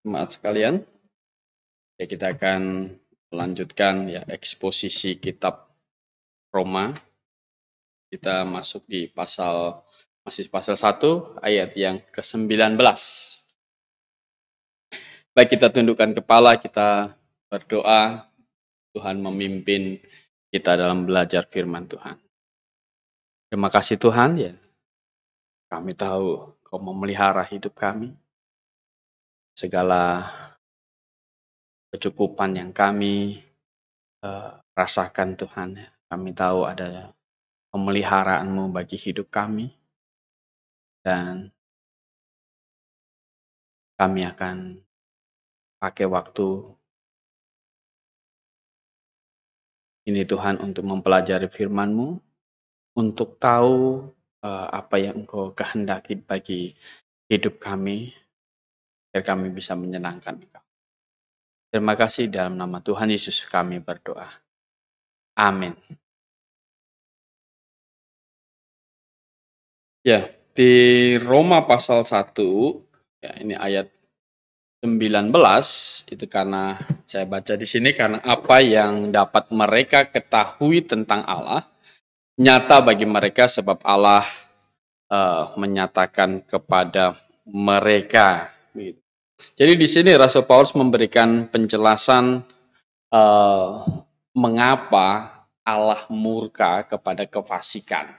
Jemaat sekalian, ya kita akan melanjutkan ya eksposisi kitab Roma. Kita masuk di masih pasal 1 ayat yang ke-19. Baik, kita tundukkan kepala, kita berdoa, Tuhan memimpin kita dalam belajar firman Tuhan. Terima kasih Tuhan, ya. Kami tahu Kau memelihara hidup kami. Segala kecukupan yang kami rasakan Tuhan, kami tahu ada pemeliharaan-Mu bagi hidup kami, dan kami akan pakai waktu ini Tuhan untuk mempelajari firman-Mu, untuk tahu apa yang Engkau kehendaki bagi hidup kami, agar kami bisa menyenangkan Engkau. Terima kasih, dalam nama Tuhan Yesus kami berdoa. Amin. Ya, di Roma pasal 1, ya ini ayat 19, itu karena saya baca di sini, karena apa yang dapat mereka ketahui tentang Allah nyata bagi mereka, sebab Allah menyatakan kepada mereka. Jadi di sini Rasul Paulus memberikan penjelasan mengapa Allah murka kepada kefasikan.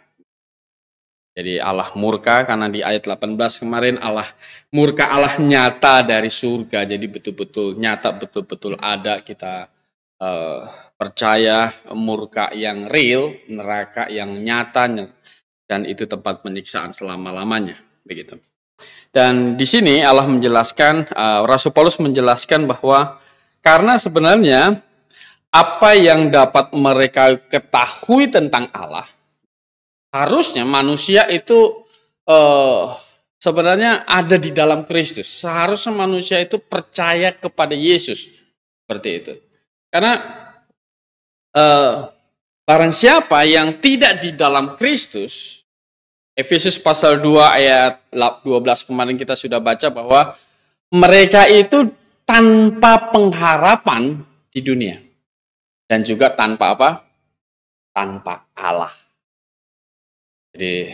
Jadi Allah murka karena di ayat 18 kemarin Allah murka, Allah nyata dari surga. Jadi betul-betul nyata, betul-betul ada. Kita percaya murka yang real, neraka yang nyata, dan itu tempat penyiksaan selama-lamanya. Begitu. Dan di sini Allah menjelaskan, Rasul Paulus menjelaskan bahwa karena sebenarnya apa yang dapat mereka ketahui tentang Allah, harusnya manusia itu sebenarnya ada di dalam Kristus. Seharusnya manusia itu percaya kepada Yesus. Seperti itu. Karena barang siapa yang tidak di dalam Kristus, Efesus pasal 2 ayat 12 kemarin kita sudah baca bahwa mereka itu tanpa pengharapan di dunia. Dan juga tanpa apa? Tanpa Allah. Jadi,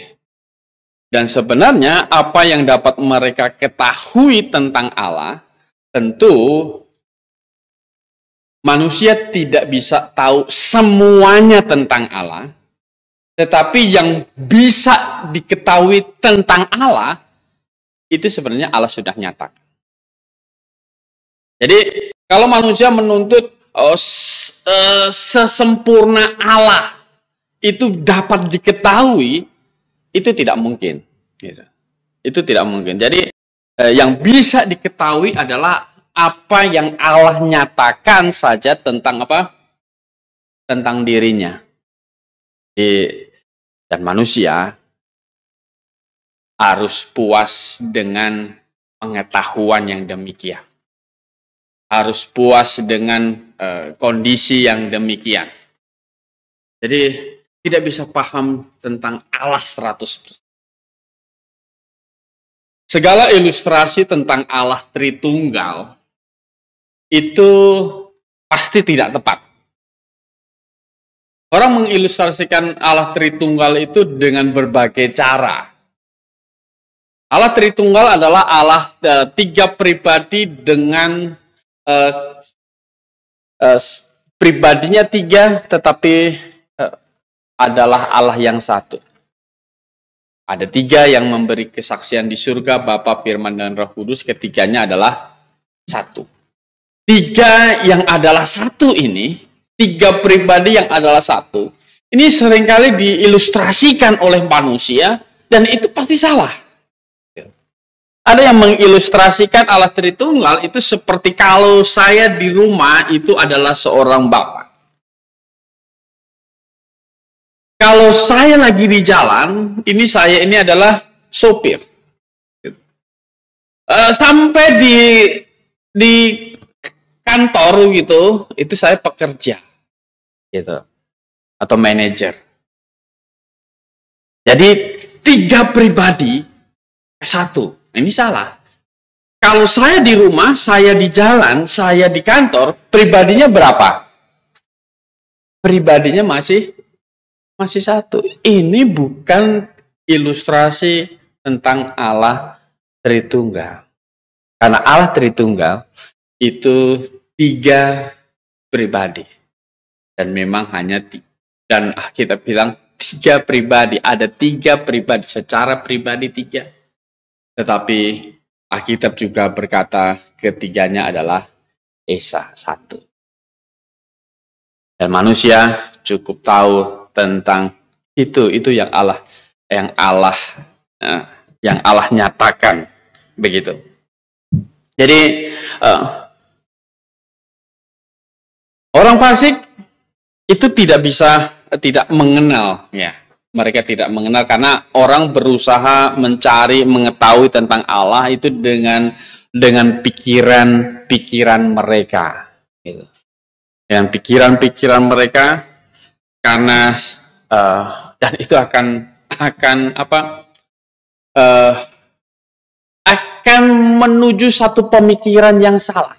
dan sebenarnya apa yang dapat mereka ketahui tentang Allah, tentu manusia tidak bisa tahu semuanya tentang Allah, tetapi yang bisa diketahui tentang Allah, itu sebenarnya Allah sudah nyatakan. Jadi, kalau manusia menuntut sesempurna Allah itu dapat diketahui, itu tidak mungkin. Gitu. Itu tidak mungkin. Jadi yang bisa diketahui adalah apa yang Allah nyatakan saja tentang apa? Tentang dirinya. Dan manusia harus puas dengan pengetahuan yang demikian. Harus puas dengan kondisi yang demikian. Jadi tidak bisa paham tentang Allah 100%. Segala ilustrasi tentang Allah Tritunggal itu pasti tidak tepat. Orang mengilustrasikan Allah Tritunggal itu dengan berbagai cara. Allah Tritunggal adalah Allah tiga pribadi dengan pribadinya tiga, tetapi adalah Allah yang satu. Ada tiga yang memberi kesaksian di surga, Bapa, Firman, dan Roh Kudus. Ketiganya adalah satu. Tiga yang adalah satu ini, tiga pribadi yang adalah satu, ini seringkali diilustrasikan oleh manusia, dan itu pasti salah. Ada yang mengilustrasikan Allah Tritunggal itu seperti kalau saya di rumah itu adalah seorang bapak. Kalau saya lagi di jalan, saya ini adalah sopir. Sampai di kantor gitu, itu saya pekerja, gitu, atau manajer. Jadi tiga pribadi satu, ini salah. Kalau saya di rumah, saya di jalan, saya di kantor, pribadinya berapa? Pribadinya masih satu. Ini bukan ilustrasi tentang Allah Tritunggal. Karena Allah Tritunggal itu 3 pribadi. Dan memang hanya dan kita bilang 3 pribadi. Ada 3 pribadi, secara pribadi 3. Tetapi Alkitab juga berkata ketiganya adalah Esa, 1. Dan manusia cukup tahu tentang itu yang Allah nyatakan begitu. Jadi orang fasik itu tidak mengenal, ya. Mereka tidak mengenal karena orang berusaha mencari mengetahui tentang Allah itu dengan pikiran mereka, gitu. Dengan pikiran mereka, karena dan itu akan menuju satu pemikiran yang salah.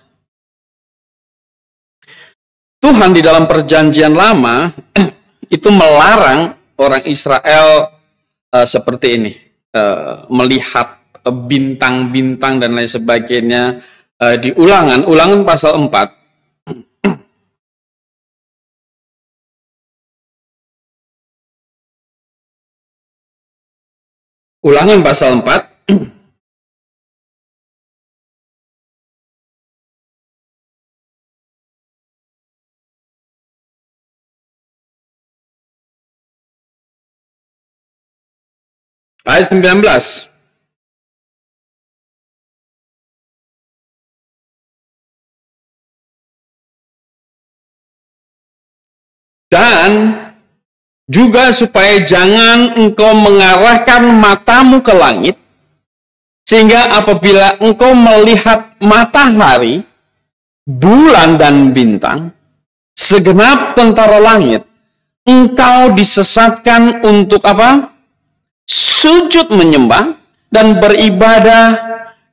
Tuhan di dalam Perjanjian Lama itu melarang orang Israel seperti ini, melihat bintang-bintang dan lain sebagainya. Di Ulangan pasal 4. Ulangan pasal 4. Ayat 19. Dan juga supaya jangan engkau mengarahkan matamu ke langit, sehingga apabila engkau melihat matahari, bulan dan bintang, segenap tentara langit, engkau disesatkan untuk apa? Sujud menyembah dan beribadah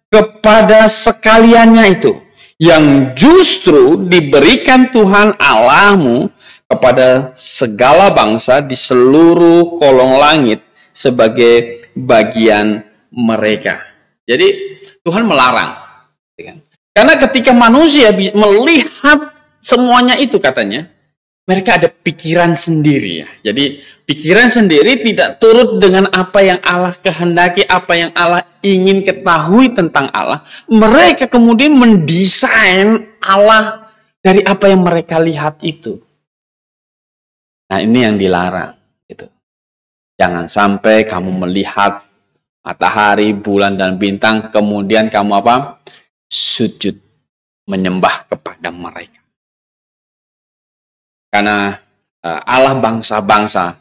kepada sekaliannya itu, yang justru diberikan Tuhan Allahmu kepada segala bangsa di seluruh kolong langit sebagai bagian mereka. Jadi Tuhan melarang. Karena ketika manusia melihat semuanya itu, katanya, mereka ada pikiran sendiri, ya. Jadi pikiran sendiri tidak turut dengan apa yang Allah kehendaki, apa yang Allah ingin ketahui tentang Allah. Mereka kemudian mendesain Allah dari apa yang mereka lihat itu. Nah, ini yang dilarang, gitu. Jangan sampai kamu melihat matahari, bulan, dan bintang, kemudian kamu apa? Sujud menyembah kepada mereka. Karena Allah bangsa-bangsa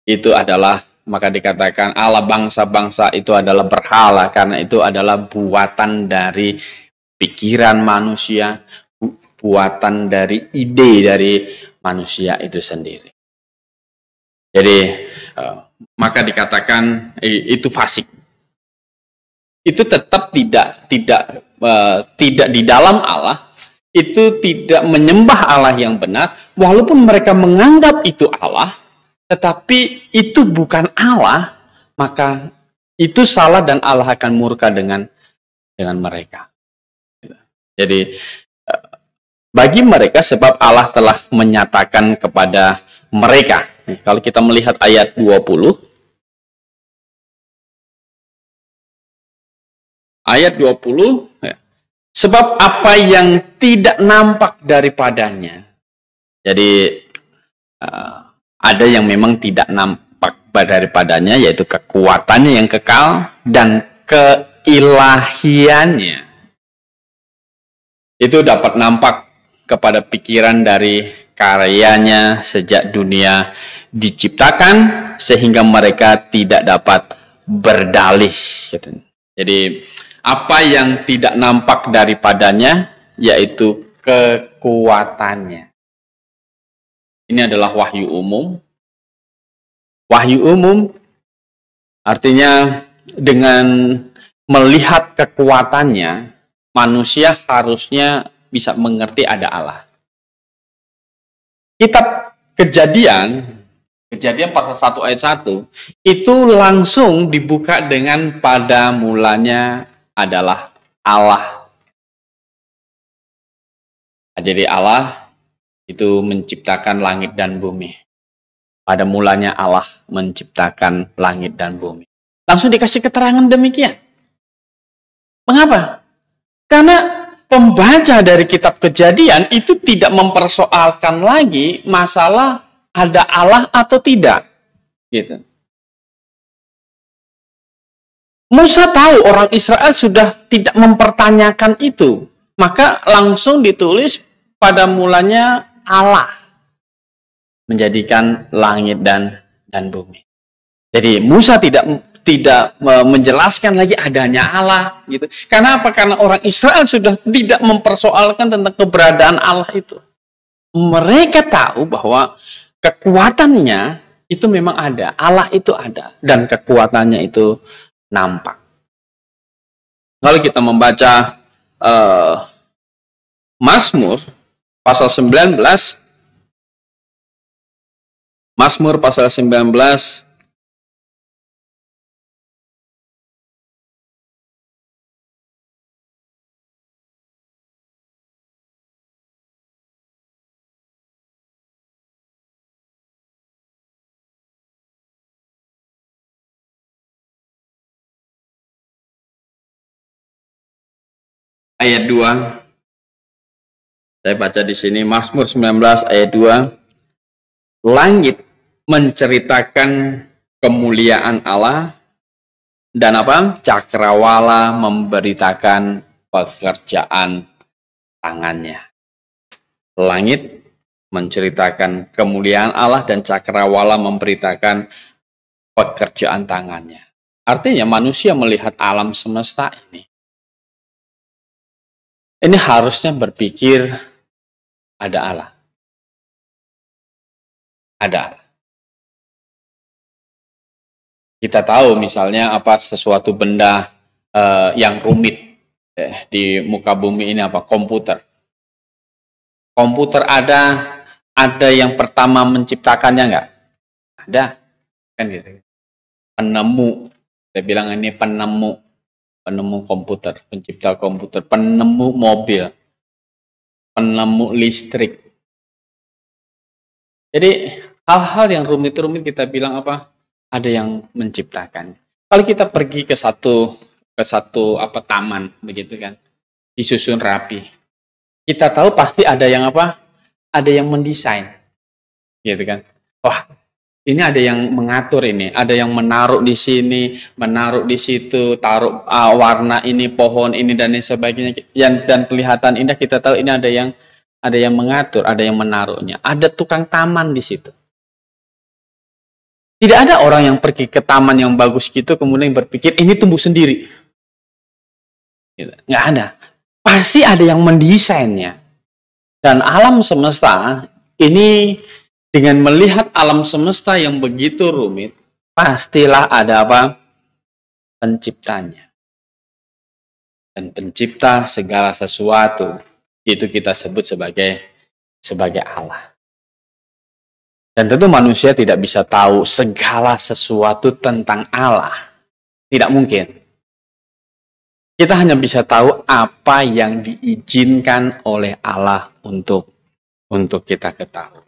itu adalah, maka dikatakan Allah bangsa-bangsa itu adalah berhala, karena itu adalah buatan dari pikiran manusia, buatan dari ide dari manusia itu sendiri. Jadi maka dikatakan itu fasik. Itu tetap tidak di dalam Allah, itu tidak menyembah Allah yang benar, walaupun mereka menganggap itu Allah, tetapi itu bukan Allah, maka itu salah dan Allah akan murka dengan mereka. Jadi bagi mereka, sebab Allah telah menyatakan kepada mereka. Kalau kita melihat ayat 20. Ayat 20. Ya. Sebab apa yang tidak nampak daripadanya. Jadi ada yang memang tidak nampak daripadanya, yaitu kekuatannya yang kekal dan keilahiannya. Itu dapat nampak kepada pikiran dari karyanya sejak dunia diciptakan, sehingga mereka tidak dapat berdalih. Jadi apa yang tidak nampak daripadanya, yaitu kekuatannya. Ini adalah wahyu umum. Wahyu umum artinya dengan melihat kekuatannya, manusia harusnya bisa mengerti ada Allah. Kitab Kejadian pasal 1 ayat 1, itu langsung dibuka dengan pada mulanya adalah Allah. Jadi Allah itu menciptakan langit dan bumi. Pada mulanya Allah menciptakan langit dan bumi. Langsung dikasih keterangan demikian. Mengapa? Karena pembaca dari kitab Kejadian itu tidak mempersoalkan lagi masalah ada Allah atau tidak. Gitu. Musa tahu orang Israel sudah tidak mempertanyakan itu. Maka langsung ditulis pada mulanya Allah menjadikan langit dan bumi. Jadi Musa tidak menjelaskan lagi adanya Allah gitu. Karena apa? Karena orang Israel sudah tidak mempersoalkan tentang keberadaan Allah itu. Mereka tahu bahwa kekuatannya itu memang ada, Allah itu ada, dan kekuatannya itu nampak. Kalau kita membaca Mazmur pasal 19, Mazmur pasal 19 ayat 2. Saya baca di sini Mazmur 19 ayat 2. Langit menceritakan kemuliaan Allah dan apa? Cakrawala memberitakan pekerjaan tangannya. Langit menceritakan kemuliaan Allah dan cakrawala memberitakan pekerjaan tangannya. Artinya manusia melihat alam semesta ini harusnya berpikir ada Allah. Ada Allah. Kita tahu misalnya apa sesuatu benda yang rumit di muka bumi ini apa? Komputer. Komputer ada yang pertama menciptakannya enggak? Ada. Kan gitu. Penemu. Saya bilang ini penemu komputer, pencipta komputer, penemu mobil, penemu listrik. Jadi hal-hal yang rumit-rumit kita bilang apa? Ada yang menciptakan. Kalau kita pergi ke satu taman begitu kan, disusun rapi. Kita tahu pasti ada yang apa? Ada yang mendesain. Gitu kan. Wah, ini ada yang mengatur ini, ada yang menaruh di sini, menaruh di situ, taruh warna ini, pohon ini dan lain sebagainya. Dan kelihatan indah, kita tahu ini ada yang mengatur, ada yang menaruhnya. Ada tukang taman di situ. Tidak ada orang yang pergi ke taman yang bagus gitu kemudian berpikir ini tumbuh sendiri. Gitu. Nggak ada. Pasti ada yang mendesainnya. Dan alam semesta ini dengan melihat alam semesta yang begitu rumit, pastilah ada apa? Penciptanya. Dan pencipta segala sesuatu itu kita sebut sebagai Allah. Dan tentu manusia tidak bisa tahu segala sesuatu tentang Allah. Tidak mungkin. Kita hanya bisa tahu apa yang diizinkan oleh Allah untuk kita ketahui.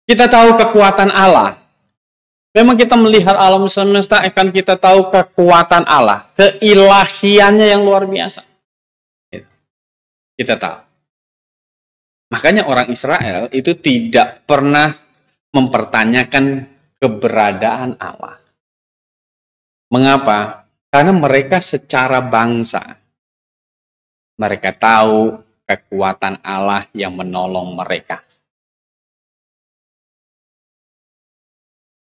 Kita tahu kekuatan Allah. Memang kita melihat alam semesta akan kita tahu kekuatan Allah. Keilahiannya yang luar biasa. Kita tahu. Makanya orang Israel itu tidak pernah mempertanyakan keberadaan Allah. Mengapa? Karena mereka secara bangsa. Mereka tahu kekuatan Allah yang menolong mereka.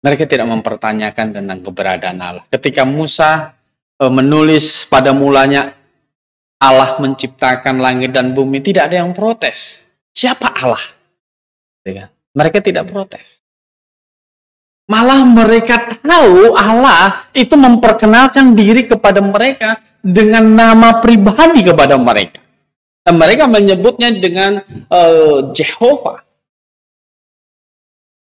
Mereka tidak mempertanyakan tentang keberadaan Allah. Ketika Musa menulis pada mulanya Allah menciptakan langit dan bumi, tidak ada yang protes. Siapa Allah? Mereka tidak protes. Malah mereka tahu Allah itu memperkenalkan diri kepada mereka dengan nama pribadi kepada mereka. Dan mereka menyebutnya dengan Jehovah.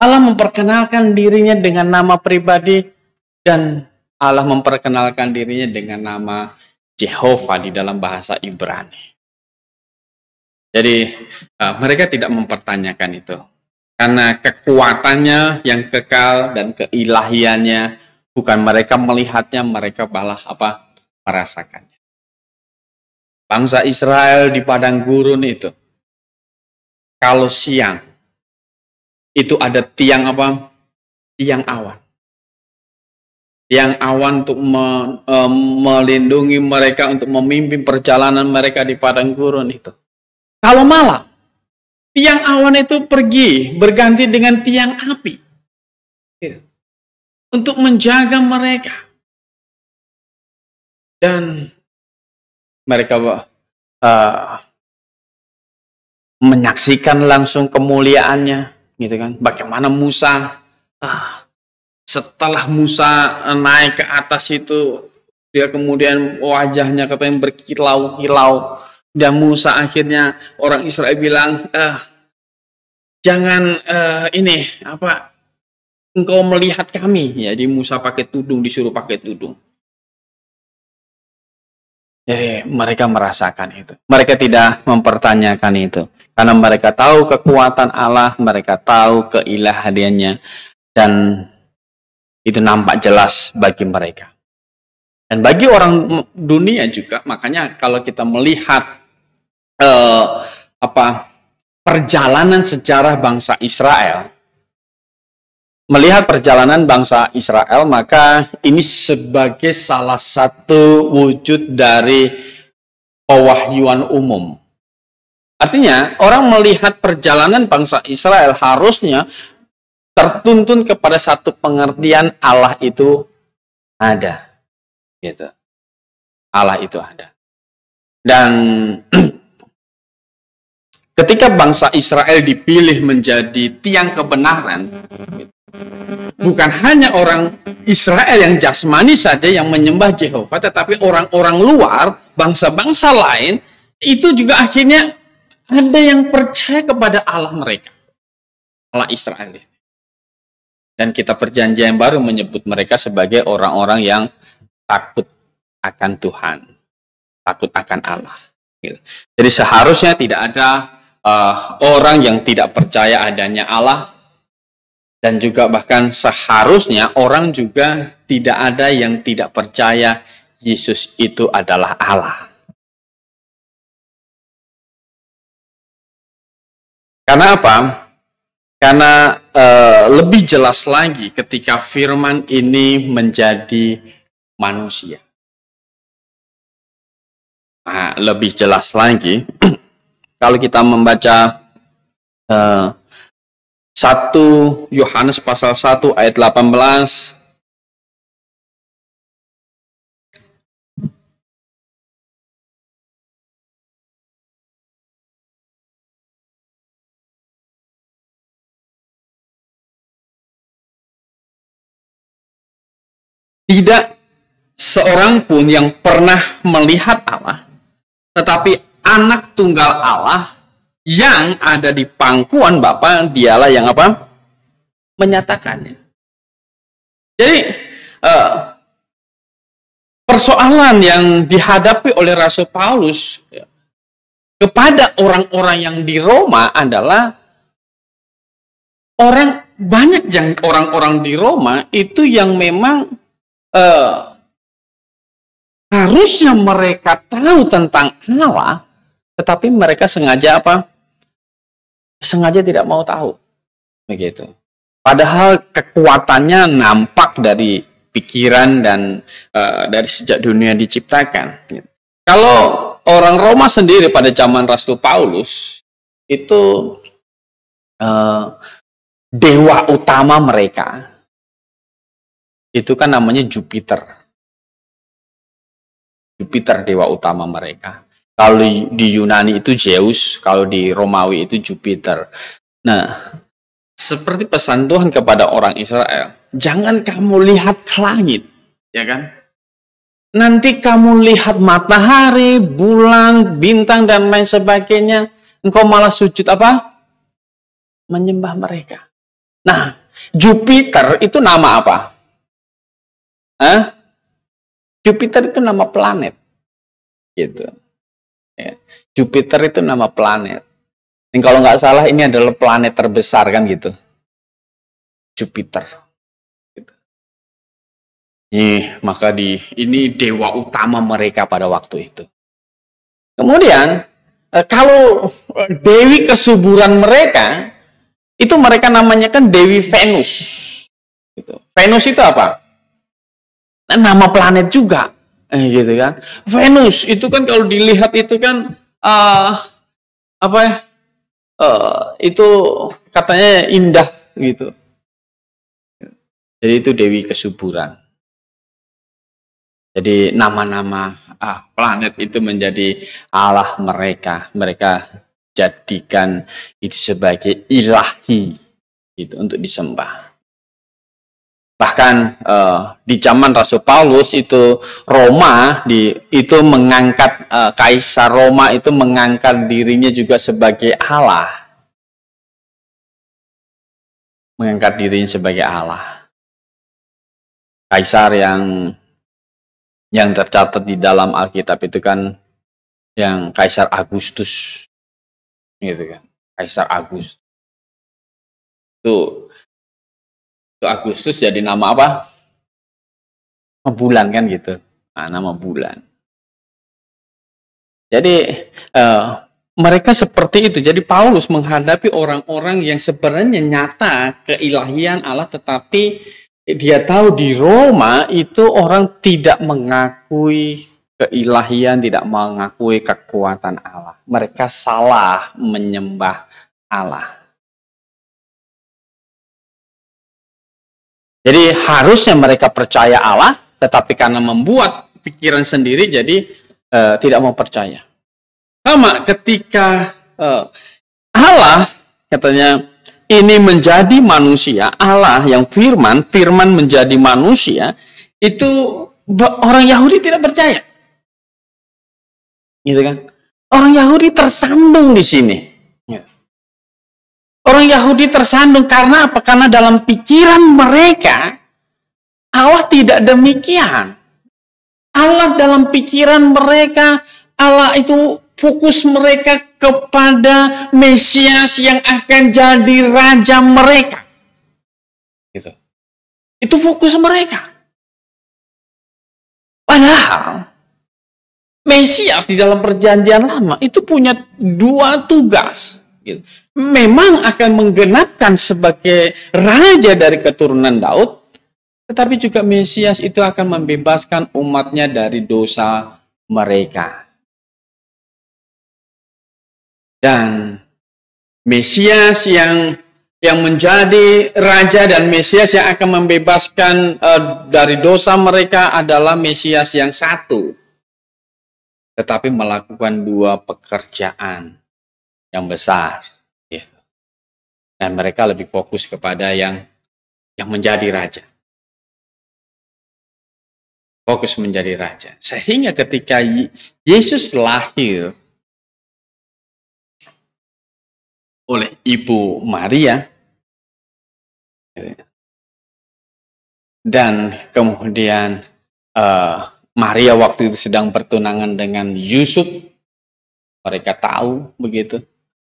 Allah memperkenalkan dirinya dengan nama pribadi dan Allah memperkenalkan dirinya dengan nama Jehovah di dalam bahasa Ibrani. Jadi mereka tidak mempertanyakan itu. Karena kekuatannya yang kekal dan keilahiannya bukan mereka melihatnya, mereka malah merasakannya. Bangsa Israel di padang gurun itu, kalau siang itu ada tiang Tiang awan. Tiang awan untuk melindungi mereka, untuk memimpin perjalanan mereka di padang gurun itu. Kalau malam, tiang awan itu pergi berganti dengan tiang api untuk menjaga mereka. Dan mereka menyaksikan langsung kemuliaannya, gitu kan? Bagaimana Musa setelah Musa naik ke atas itu, dia kemudian wajahnya katanya berkilau-kilau. Dan Musa akhirnya, orang Israel bilang, jangan engkau melihat kami. Jadi Musa pakai tudung, disuruh pakai tudung. Jadi mereka merasakan itu. Mereka tidak mempertanyakan itu. Karena mereka tahu kekuatan Allah, mereka tahu keilahiannya, dan itu nampak jelas bagi mereka. Dan bagi orang dunia juga, makanya kalau kita melihat perjalanan sejarah bangsa Israel, melihat perjalanan bangsa Israel, maka ini sebagai salah satu wujud dari pewahyuan umum. Artinya, orang melihat perjalanan bangsa Israel harusnya tertuntun kepada satu pengertian Allah itu ada. Gitu. Allah itu ada. Dan ketika bangsa Israel dipilih menjadi tiang kebenaran, bukan hanya orang Israel yang jasmani saja yang menyembah Jehovah, tetapi orang-orang luar, bangsa-bangsa lain, itu juga akhirnya ada yang percaya kepada Allah mereka. Allah Israel. Dan kitab perjanjian baru menyebut mereka sebagai orang-orang yang takut akan Tuhan. Takut akan Allah. Jadi seharusnya tidak ada orang yang tidak percaya adanya Allah. Dan juga bahkan seharusnya orang juga tidak ada yang tidak percaya Yesus itu adalah Allah. Karena apa? Karena lebih jelas lagi ketika firman ini menjadi manusia. Nah, lebih jelas lagi kalau kita membaca 1 Yohanes pasal 1 ayat 18. Tidak seorang pun yang pernah melihat Allah, tetapi anak tunggal Allah yang ada di pangkuan Bapa, dialah yang menyatakannya. Jadi persoalan yang dihadapi oleh Rasul Paulus kepada orang-orang yang di Roma adalah orang-orang di Roma itu yang memang harusnya mereka tahu tentang Allah, tetapi mereka sengaja tidak mau tahu. Begitu. Padahal kekuatannya nampak dari pikiran dan dari sejak dunia diciptakan. Kalau orang Roma sendiri pada zaman Rasul Paulus itu dewa utama mereka itu kan namanya Jupiter. Jupiter dewa utama mereka. Kalau di Yunani itu Zeus, kalau di Romawi itu Jupiter. Nah, seperti pesan Tuhan kepada orang Israel, jangan kamu lihat ke langit, ya kan? nanti kamu lihat matahari, bulan, bintang, dan lain sebagainya, engkau malah sujud apa? Menyembah mereka. Nah, Jupiter itu nama apa? Hah? Jupiter itu nama planet. Gitu. Ya. Jupiter itu nama planet. Dan kalau nggak salah ini adalah planet terbesar kan gitu. Jupiter. Gitu. Maka ini dewa utama mereka pada waktu itu. Kemudian kalau dewi kesuburan mereka itu mereka namanya kan Dewi Venus. Gitu. Venus itu apa? Nama planet juga. Gitu kan. Venus itu kan kalau dilihat itu kan apa ya? Itu katanya indah gitu. Jadi itu Dewi Kesuburan. Jadi nama-nama planet itu menjadi Allah mereka. Mereka jadikan itu sebagai ilahi gitu, untuk disembah. Bahkan di zaman Rasul Paulus itu Roma itu mengangkat Kaisar Roma itu mengangkat dirinya juga sebagai Allah. Mengangkat dirinya sebagai Allah. Kaisar yang tercatat di dalam Alkitab itu kan yang Kaisar Agustus. Gitu kan. Kaisar Agustus. Itu Agustus jadi nama apa? Bulan kan gitu. Nah, nama bulan. Jadi mereka seperti itu. Jadi Paulus menghadapi orang-orang yang sebenarnya nyata keilahian Allah, tetapi dia tahu di Roma itu orang tidak mengakui keilahian, tidak mengakui kekuatan Allah. Mereka salah menyembah Allah. Jadi harusnya mereka percaya Allah, tetapi karena membuat pikiran sendiri, jadi tidak mau percaya. Sama ketika Allah katanya ini menjadi manusia, Allah yang firman menjadi manusia, itu orang Yahudi tidak percaya. Gitu kan? Orang Yahudi tersandung di sini. Orang Yahudi tersandung karena apa? Karena dalam pikiran mereka Allah tidak demikian. Allah dalam pikiran mereka, Allah itu fokus mereka kepada Mesias yang akan jadi raja mereka. Gitu. Itu fokus mereka. Padahal Mesias di dalam perjanjian lama itu punya dua tugas. Gitu. Memang akan menggenapkan sebagai raja dari keturunan Daud, tetapi juga Mesias itu akan membebaskan umatnya dari dosa mereka. Dan Mesias yang menjadi raja dan Mesias yang akan membebaskan dari dosa mereka adalah Mesias yang satu, tetapi melakukan dua pekerjaan yang besar. Dan mereka lebih fokus kepada yang menjadi raja. Fokus menjadi raja. Sehingga ketika Yesus lahir oleh Ibu Maria, dan kemudian Maria waktu itu sedang bertunangan dengan Yusuf, mereka tahu begitu.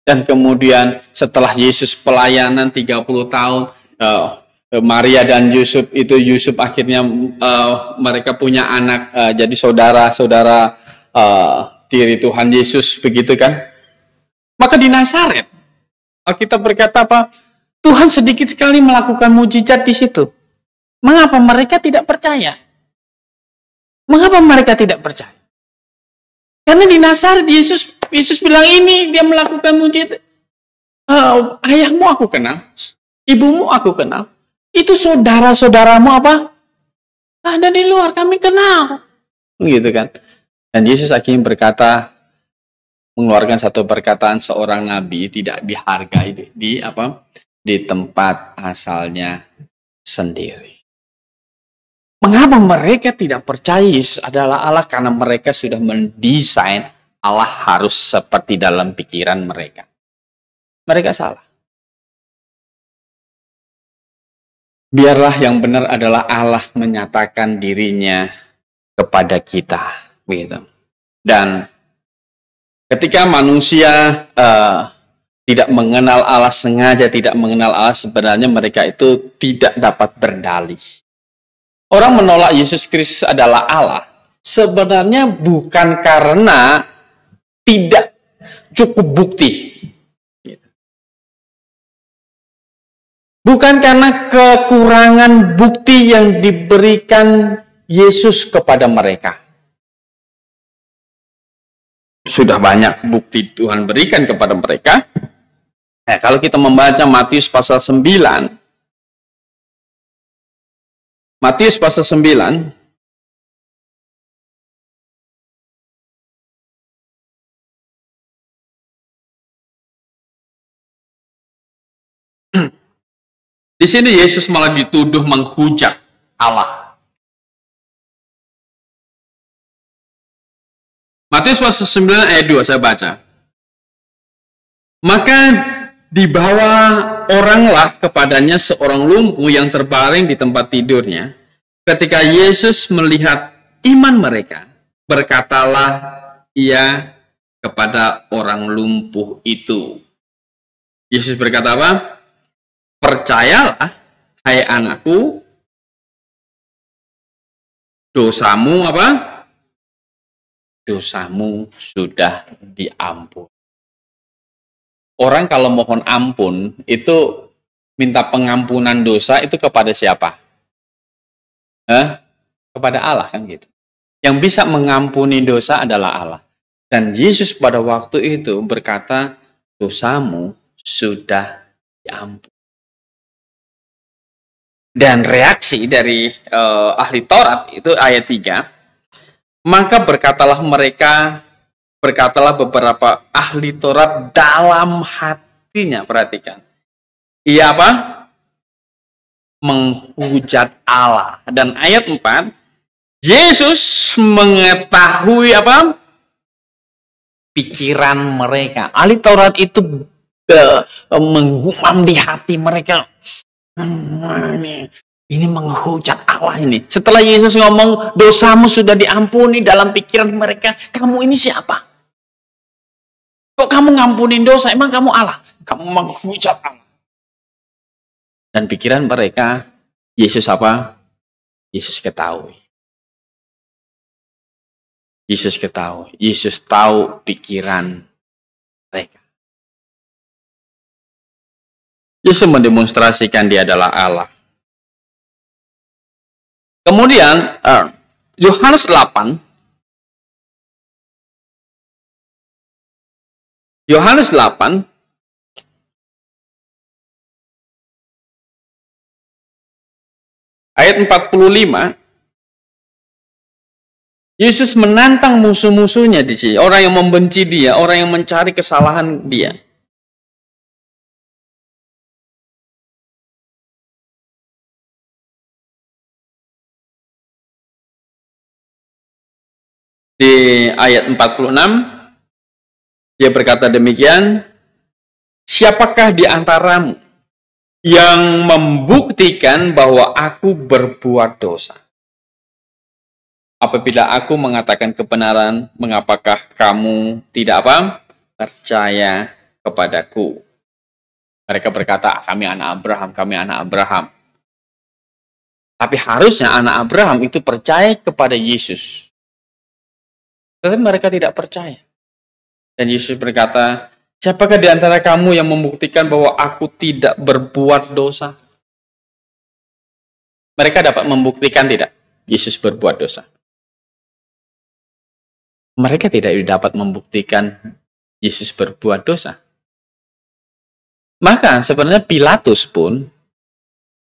Dan kemudian setelah Yesus pelayanan 30 tahun, Maria dan Yusuf akhirnya mereka punya anak, jadi saudara-saudara tiri Tuhan Yesus, begitu kan? Maka di Nazaret, Alkitab berkata apa? Tuhan sedikit sekali melakukan mujizat di situ. Mengapa mereka tidak percaya? Mengapa mereka tidak percaya? Karena di Nazaret Yesus bilang ini dia melakukan mujizat. Ayahmu aku kenal, ibumu aku kenal. Itu saudara-saudaramu apa? Ada di luar, kami kenal. Gitu kan. Dan Yesus akhirnya berkata, mengeluarkan satu perkataan seorang nabi tidak dihargai di tempat asalnya sendiri. Mengapa mereka tidak percaya Yesus adalah Allah? Karena mereka sudah mendesain Allah harus seperti dalam pikiran mereka. Mereka salah. Biarlah yang benar adalah Allah menyatakan dirinya kepada kita, gitu. Dan ketika manusia tidak mengenal Allah, sengaja tidak mengenal Allah, sebenarnya mereka itu tidak dapat berdalih. Orang menolak Yesus Kristus adalah Allah sebenarnya bukan karena tidak cukup bukti. Bukan karena kekurangan bukti yang diberikan Yesus kepada mereka. Sudah banyak bukti Tuhan berikan kepada mereka. Nah, kalau kita membaca Matius pasal 9, Matius pasal 9, di sini Yesus malah dituduh menghujat Allah. Matius pasal 9 ayat 2 saya baca. Maka dibawa oranglah kepadanya seorang lumpuh yang terbaring di tempat tidurnya. Ketika Yesus melihat iman mereka, berkatalah ia kepada orang lumpuh itu. Yesus berkata apa? Percayalah, hai anakku, dosamu apa? Dosamu sudah diampuni. Orang kalau mohon ampun, itu minta pengampunan dosa itu kepada siapa? Kepada Allah, kan gitu. Yang bisa mengampuni dosa adalah Allah. Dan Yesus pada waktu itu berkata, dosamu sudah diampuni. Dan reaksi dari ahli Taurat itu ayat 3. Maka berkatalah beberapa ahli Taurat dalam hatinya, perhatikan. Ia apa? Menghujat Allah. Dan ayat 4, Yesus mengetahui apa? Pikiran mereka. Ahli Taurat itu menggumam di hati mereka. Ini menghujat Allah ini. Setelah Yesus ngomong, dosamu sudah diampuni, dalam pikiran mereka, kamu ini siapa? Kok kamu ngampunin dosa? Emang kamu Allah? Kamu menghujat Allah. Dan pikiran mereka, Yesus apa? Yesus ketahui. Yesus ketahui. Yesus tahu pikiran mereka. Yesus mendemonstrasikan dia adalah Allah. Kemudian, Yohanes 8. Yohanes 8. Ayat 45. Yesus menantang musuh-musuhnya di sini. Orang yang membenci dia, orang yang mencari kesalahan dia. Di ayat 46, dia berkata demikian, siapakah di antaramu yang membuktikan bahwa aku berbuat dosa? Apabila aku mengatakan kebenaran, mengapakah kamu tidak apa? Percaya kepadaku? Mereka berkata, kami anak Abraham, kami anak Abraham. Tapi harusnya anak Abraham itu percaya kepada Yesus. Tetapi mereka tidak percaya. Dan Yesus berkata, siapakah di antara kamu yang membuktikan bahwa aku tidak berbuat dosa? Mereka dapat membuktikan tidak? Yesus berbuat dosa. Mereka tidak dapat membuktikan Yesus berbuat dosa. Maka sebenarnya Pilatus pun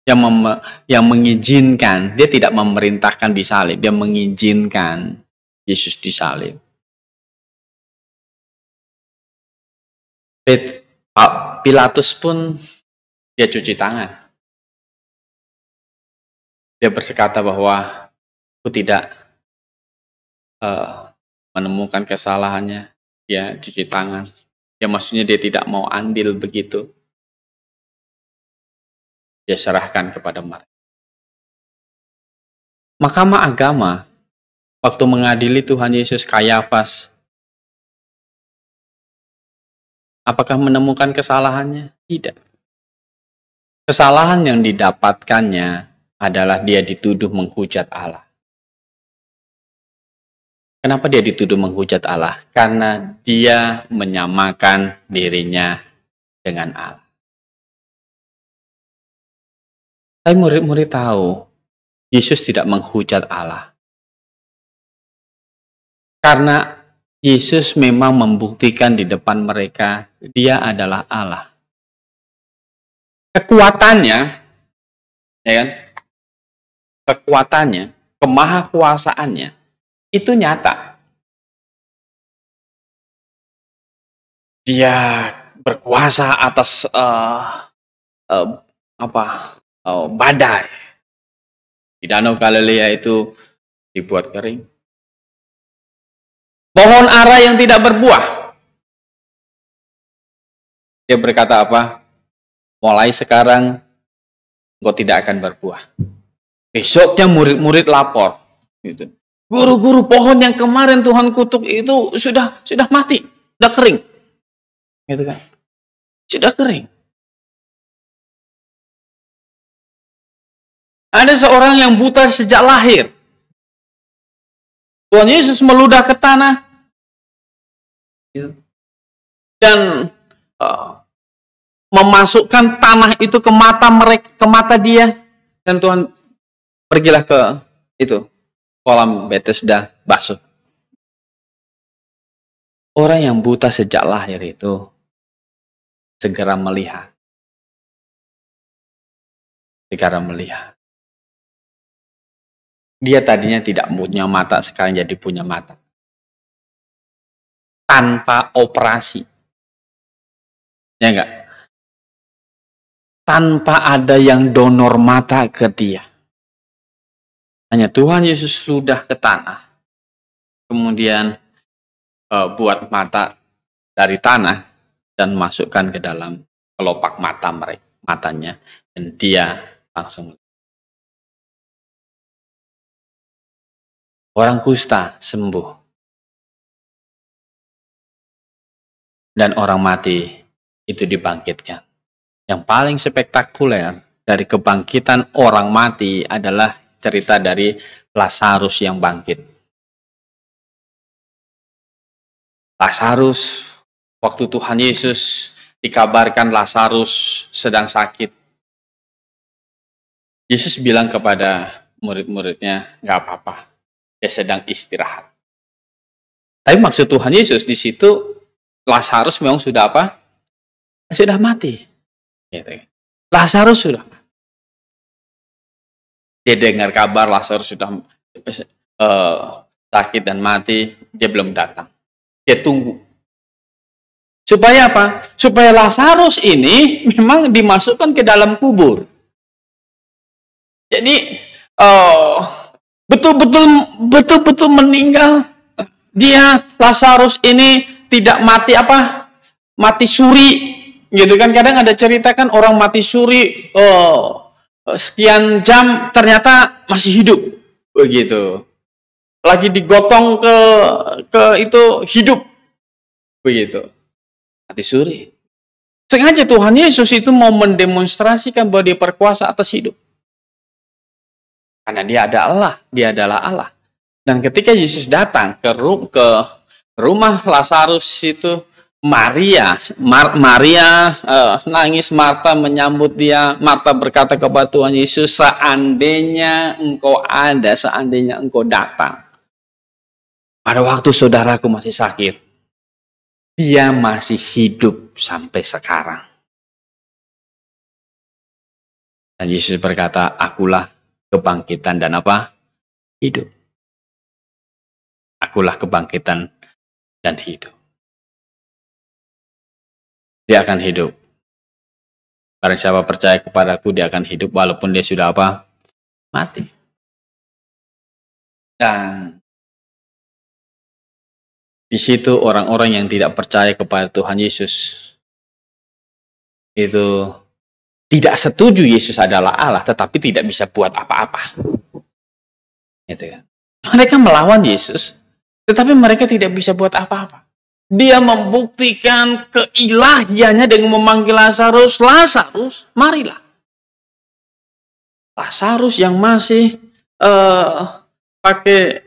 yang mengizinkan, dia tidak memerintahkan disalib, dia mengizinkan Yesus disalib. Pilatus pun dia cuci tangan. Dia berkata bahwa Aku tidak menemukan kesalahannya, dia cuci tangan. Ya maksudnya dia tidak mau andil begitu. Dia serahkan kepada mereka. Mahkamah agama waktu mengadili Tuhan Yesus Kayafas, apakah menemukan kesalahannya? Tidak. Kesalahan yang didapatkannya adalah dia dituduh menghujat Allah. Kenapa dia dituduh menghujat Allah? Karena dia menyamakan dirinya dengan Allah. Tapi murid-murid tahu, Yesus tidak menghujat Allah. Karena Yesus memang membuktikan di depan mereka, dia adalah Allah. Kekuatannya, ya kan? Kekuatannya, kemahakuasaannya, itu nyata. Dia berkuasa atas badai. Di Danau Galilea itu dibuat kering. Pohon ara yang tidak berbuah. Dia berkata apa? Mulai sekarang engkau tidak akan berbuah. Besoknya murid-murid lapor. Gitu. Guru-guru, pohon yang kemarin Tuhan kutuk itu sudah mati, sudah kering. Gitu kan? Sudah kering. Ada seorang yang buta sejak lahir. Tuhan Yesus meludah ke tanah. Gitu. Dan memasukkan tanah itu ke mata mereka, ke mata dia. Dan Tuhan pergilah ke itu kolam Bethesda basuh. Orang yang buta sejak lahir itu segera melihat. Segera melihat. Dia tadinya tidak punya mata, sekarang jadi punya mata. Tanpa operasi. Ya enggak? Tanpa ada yang donor mata ke dia. Hanya Tuhan Yesus ludah ke tanah. Kemudian buat mata dari tanah dan masukkan ke dalam kelopak matanya. Dan dia langsung. Orang kusta sembuh. Dan orang mati itu dibangkitkan. Yang paling spektakuler dari kebangkitan orang mati adalah cerita dari Lazarus yang bangkit. Lazarus, waktu Tuhan Yesus dikabarkan Lazarus sedang sakit. Yesus bilang kepada murid-muridnya, nggak apa-apa, dia sedang istirahat. Tapi maksud Tuhan Yesus di situ, Lazarus memang sudah apa? Sudah mati. Lazarus sudah. Dia dengar kabar Lazarus sudah sakit dan mati, dia belum datang. Dia tunggu. Supaya apa? Supaya Lazarus ini memang dimasukkan ke dalam kubur. Jadi betul-betul meninggal. Dia Lazarus ini tidak mati apa? Mati suri. Gitu kan, kadang ada cerita kan orang mati suri sekian jam ternyata masih hidup. Begitu. Lagi digotong ke itu hidup. Begitu. Mati suri. Sengaja Tuhan Yesus itu mau mendemonstrasikan bahwa dia berkuasa atas hidup. Karena dia adalah Allah. Dan ketika Yesus datang ke rumah Lazarus itu, Maria nangis, Marta menyambut dia. Marta berkata kepada Tuhan Yesus, seandainya engkau ada, seandainya engkau datang. Pada waktu saudaraku masih sakit, dia masih hidup sampai sekarang. Dan Yesus berkata, akulah kebangkitan dan apa? Hidup. Akulah kebangkitan dan hidup. Dia akan hidup. Barang siapa percaya kepadaku, dia akan hidup walaupun dia sudah apa? Mati. Dan di situ orang-orang yang tidak percaya kepada Tuhan Yesus itu tidak setuju Yesus adalah Allah, tetapi tidak bisa buat apa-apa. Gitu kan. Mereka melawan Yesus, tetapi mereka tidak bisa buat apa-apa. Dia membuktikan keilahiannya dengan memanggil Lazarus, Lazarus, marilah. Lazarus yang masih pakai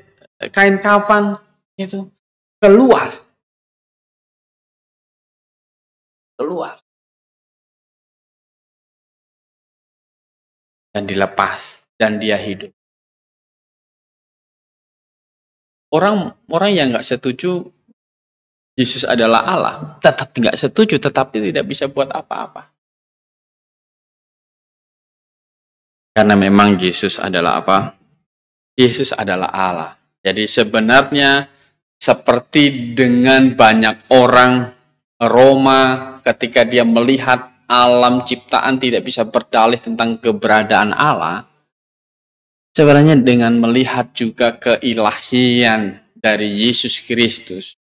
kain kafan itu keluar. Dan dilepas dan dia hidup. Orang yang nggak setuju Yesus adalah Allah, tetap nggak setuju, tetapi tidak bisa buat apa-apa. Karena memang Yesus adalah apa? Yesus adalah Allah. Jadi sebenarnya seperti dengan banyak orang Roma ketika dia melihat alam ciptaan tidak bisa berdalih tentang keberadaan Allah, sebenarnya dengan melihat juga keilahian dari Yesus Kristus,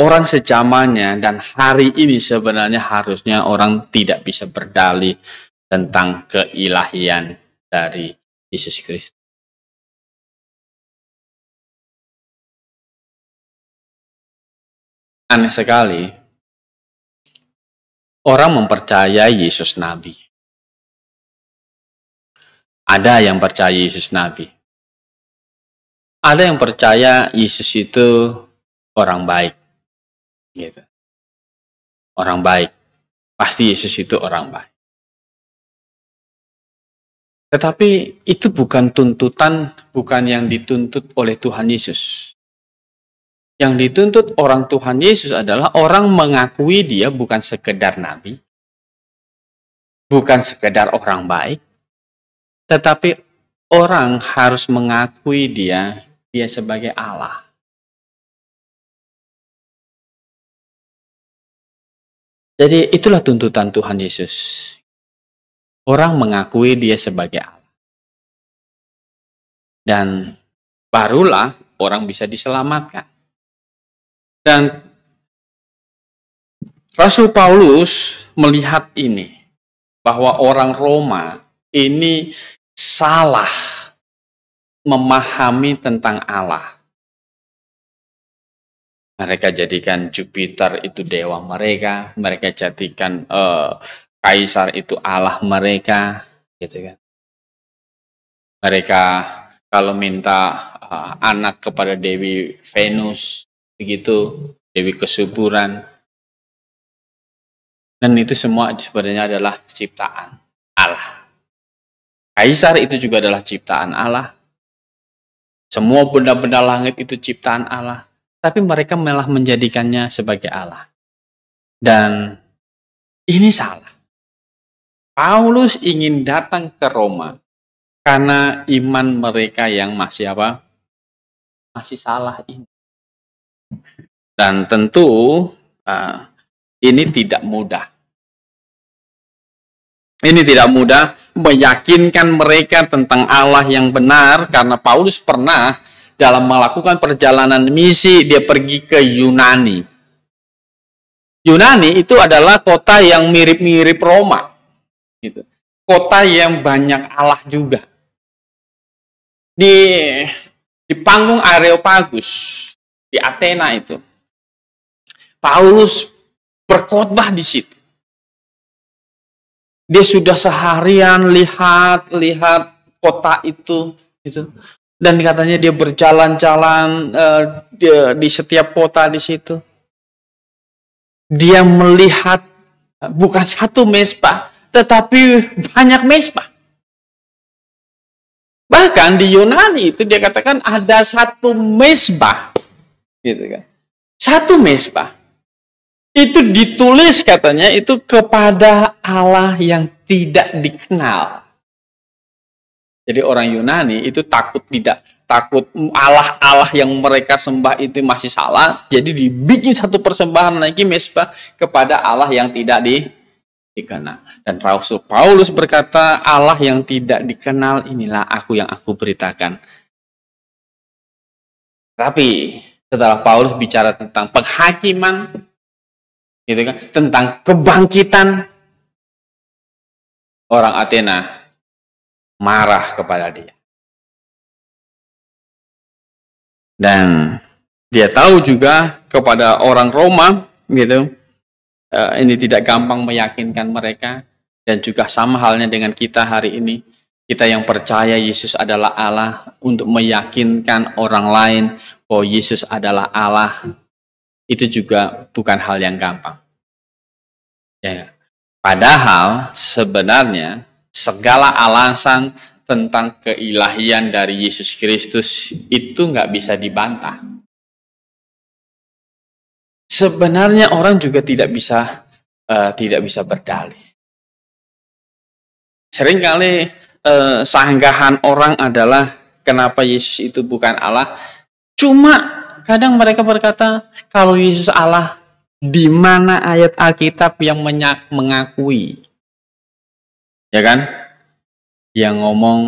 orang sejamannya dan hari ini sebenarnya harusnya orang tidak bisa berdalih tentang keilahian dari Yesus Kristus. Aneh sekali, orang mempercayai Yesus Nabi. Ada yang percaya Yesus Nabi. Ada yang percaya Yesus itu orang baik. Gitu. Orang baik. Pasti Yesus itu orang baik. Tetapi itu bukan tuntutan, bukan yang dituntut oleh Tuhan Yesus. Yang dituntut orang Tuhan Yesus adalah orang mengakui dia bukan sekedar nabi, bukan sekedar orang baik, tetapi orang harus mengakui dia sebagai Allah. Jadi itulah tuntutan Tuhan Yesus. Orang mengakui dia sebagai Allah. Dan barulah orang bisa diselamatkan. Dan Rasul Paulus melihat ini, bahwa orang Roma ini salah memahami tentang Allah. Mereka jadikan Jupiter itu dewa mereka, mereka jadikan Kaisar itu Allah mereka, gitu kan. Mereka kalau minta anak kepada Dewi Venus, begitu, Dewi Kesuburan. Dan itu semua sebenarnya adalah ciptaan Allah. Kaisar itu juga adalah ciptaan Allah. Semua benda-benda langit itu ciptaan Allah. Tapi mereka malah menjadikannya sebagai Allah. Dan ini salah. Paulus ingin datang ke Roma karena iman mereka yang masih apa? Masih salah ini. Dan tentu ini tidak mudah. Ini tidak mudah meyakinkan mereka tentang Allah yang benar, karena Paulus pernah dalam melakukan perjalanan misi, dia pergi ke Yunani. Yunani itu adalah kota yang mirip-mirip Roma. Gitu. Kota yang banyak Allah juga. Di panggung Areopagus, di Athena itu, Paulus berkhotbah di situ. Dia sudah seharian lihat kota itu, gitu. Dan katanya dia berjalan-jalan di setiap kota di situ. Dia melihat bukan satu mezbah, tetapi banyak mezbah. Bahkan di Yunani itu dia katakan ada satu mezbah, gitu kan? Satu mezbah. Itu ditulis katanya itu kepada Allah yang tidak dikenal. Jadi orang Yunani itu takut Allah yang mereka sembah itu masih salah. Jadi dibikin satu persembahan lagi mezbah kepada Allah yang tidak dikenal. Dan Rasul Paulus berkata, Allah yang tidak dikenal inilah yang aku beritakan. Tapi setelah Paulus bicara tentang penghakiman, gitu kan, tentang kebangkitan, orang Athena marah kepada dia. Dan dia tahu juga kepada orang Roma, gitu, ini tidak gampang meyakinkan mereka. Dan juga sama halnya dengan kita hari ini, kita yang percaya Yesus adalah Allah, untuk meyakinkan orang lain bahwa Yesus adalah Allah, itu juga bukan hal yang gampang. Ya. Padahal sebenarnya segala alasan tentang keilahian dari Yesus Kristus itu nggak bisa dibantah. Sebenarnya orang juga tidak bisa berdalih. Seringkali sanggahan orang adalah kenapa Yesus itu bukan Allah. Cuma kadang mereka berkata, kalau Yesus Allah, di mana ayat Alkitab yang mengakui? Ya kan? Yang ngomong,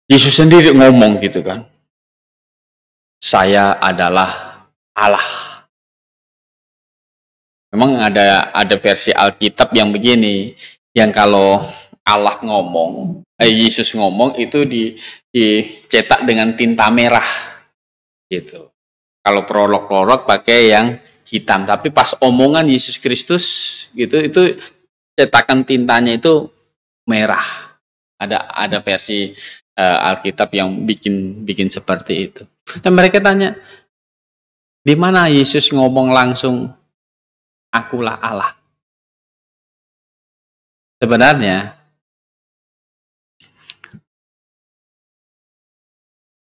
Yesus sendiri ngomong gitu kan. Saya adalah Allah. Memang ada versi Alkitab yang begini, yang kalau Allah ngomong, Yesus ngomong itu dicetak dengan tinta merah gitu. Kalau prolog pakai yang hitam, tapi pas omongan Yesus Kristus gitu, itu cetakan tintanya itu merah. Ada versi Alkitab yang bikin seperti itu. Dan mereka tanya, di mana Yesus ngomong langsung, akulah Allah? Sebenarnya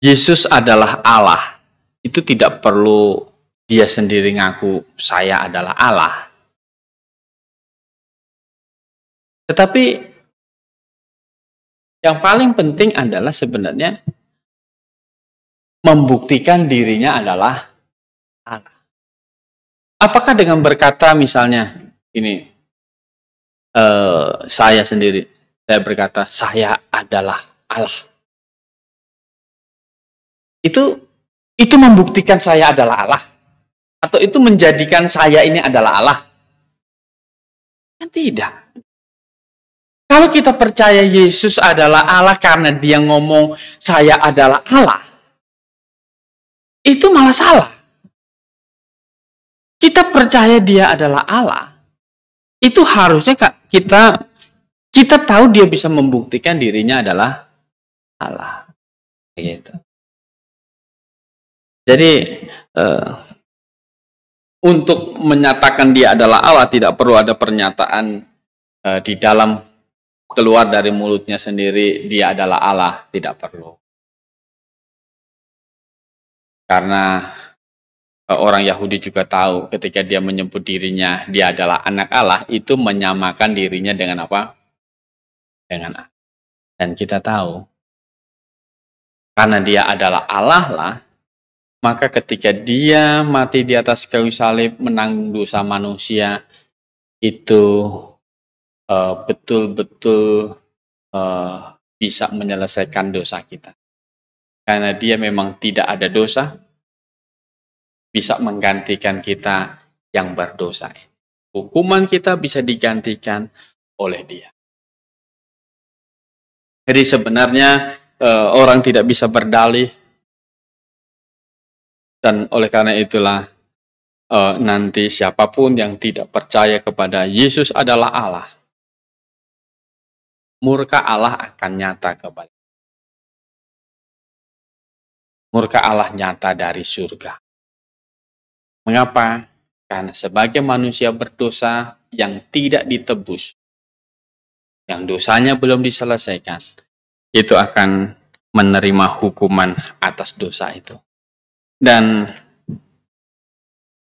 Yesus adalah Allah. Itu tidak perlu dia sendiri ngaku saya adalah Allah. Tetapi yang paling penting adalah sebenarnya membuktikan dirinya adalah Allah. Apakah dengan berkata misalnya ini, saya sendiri, saya berkata saya adalah Allah, itu membuktikan saya adalah Allah? Atau itu menjadikan saya ini adalah Allah? Kan tidak. Kalau kita percaya Yesus adalah Allah karena dia ngomong saya adalah Allah, itu malah salah. Kita percaya dia adalah Allah, itu harusnya kita tahu dia bisa membuktikan dirinya adalah Allah. Gitu. Jadi untuk menyatakan dia adalah Allah tidak perlu ada pernyataan di dalam keluar dari mulutnya sendiri dia adalah Allah, tidak perlu. Karena orang Yahudi juga tahu ketika dia menyebut dirinya dia adalah anak Allah, itu menyamakan dirinya dengan apa? Dengan Allah. Dan kita tahu karena dia adalah Allah lah, maka ketika dia mati di atas kayu salib menanggung dosa manusia, itu betul-betul bisa menyelesaikan dosa kita. Karena dia memang tidak ada dosa, bisa menggantikan kita yang berdosa. Hukuman kita bisa digantikan oleh dia. Jadi sebenarnya orang tidak bisa berdalih. Dan oleh karena itulah nanti siapapun yang tidak percaya kepada Yesus adalah Allah, murka Allah akan nyata kepada. Murka Allah nyata dari surga. Mengapa? Karena sebagai manusia berdosa yang tidak ditebus, yang dosanya belum diselesaikan, itu akan menerima hukuman atas dosa itu. Dan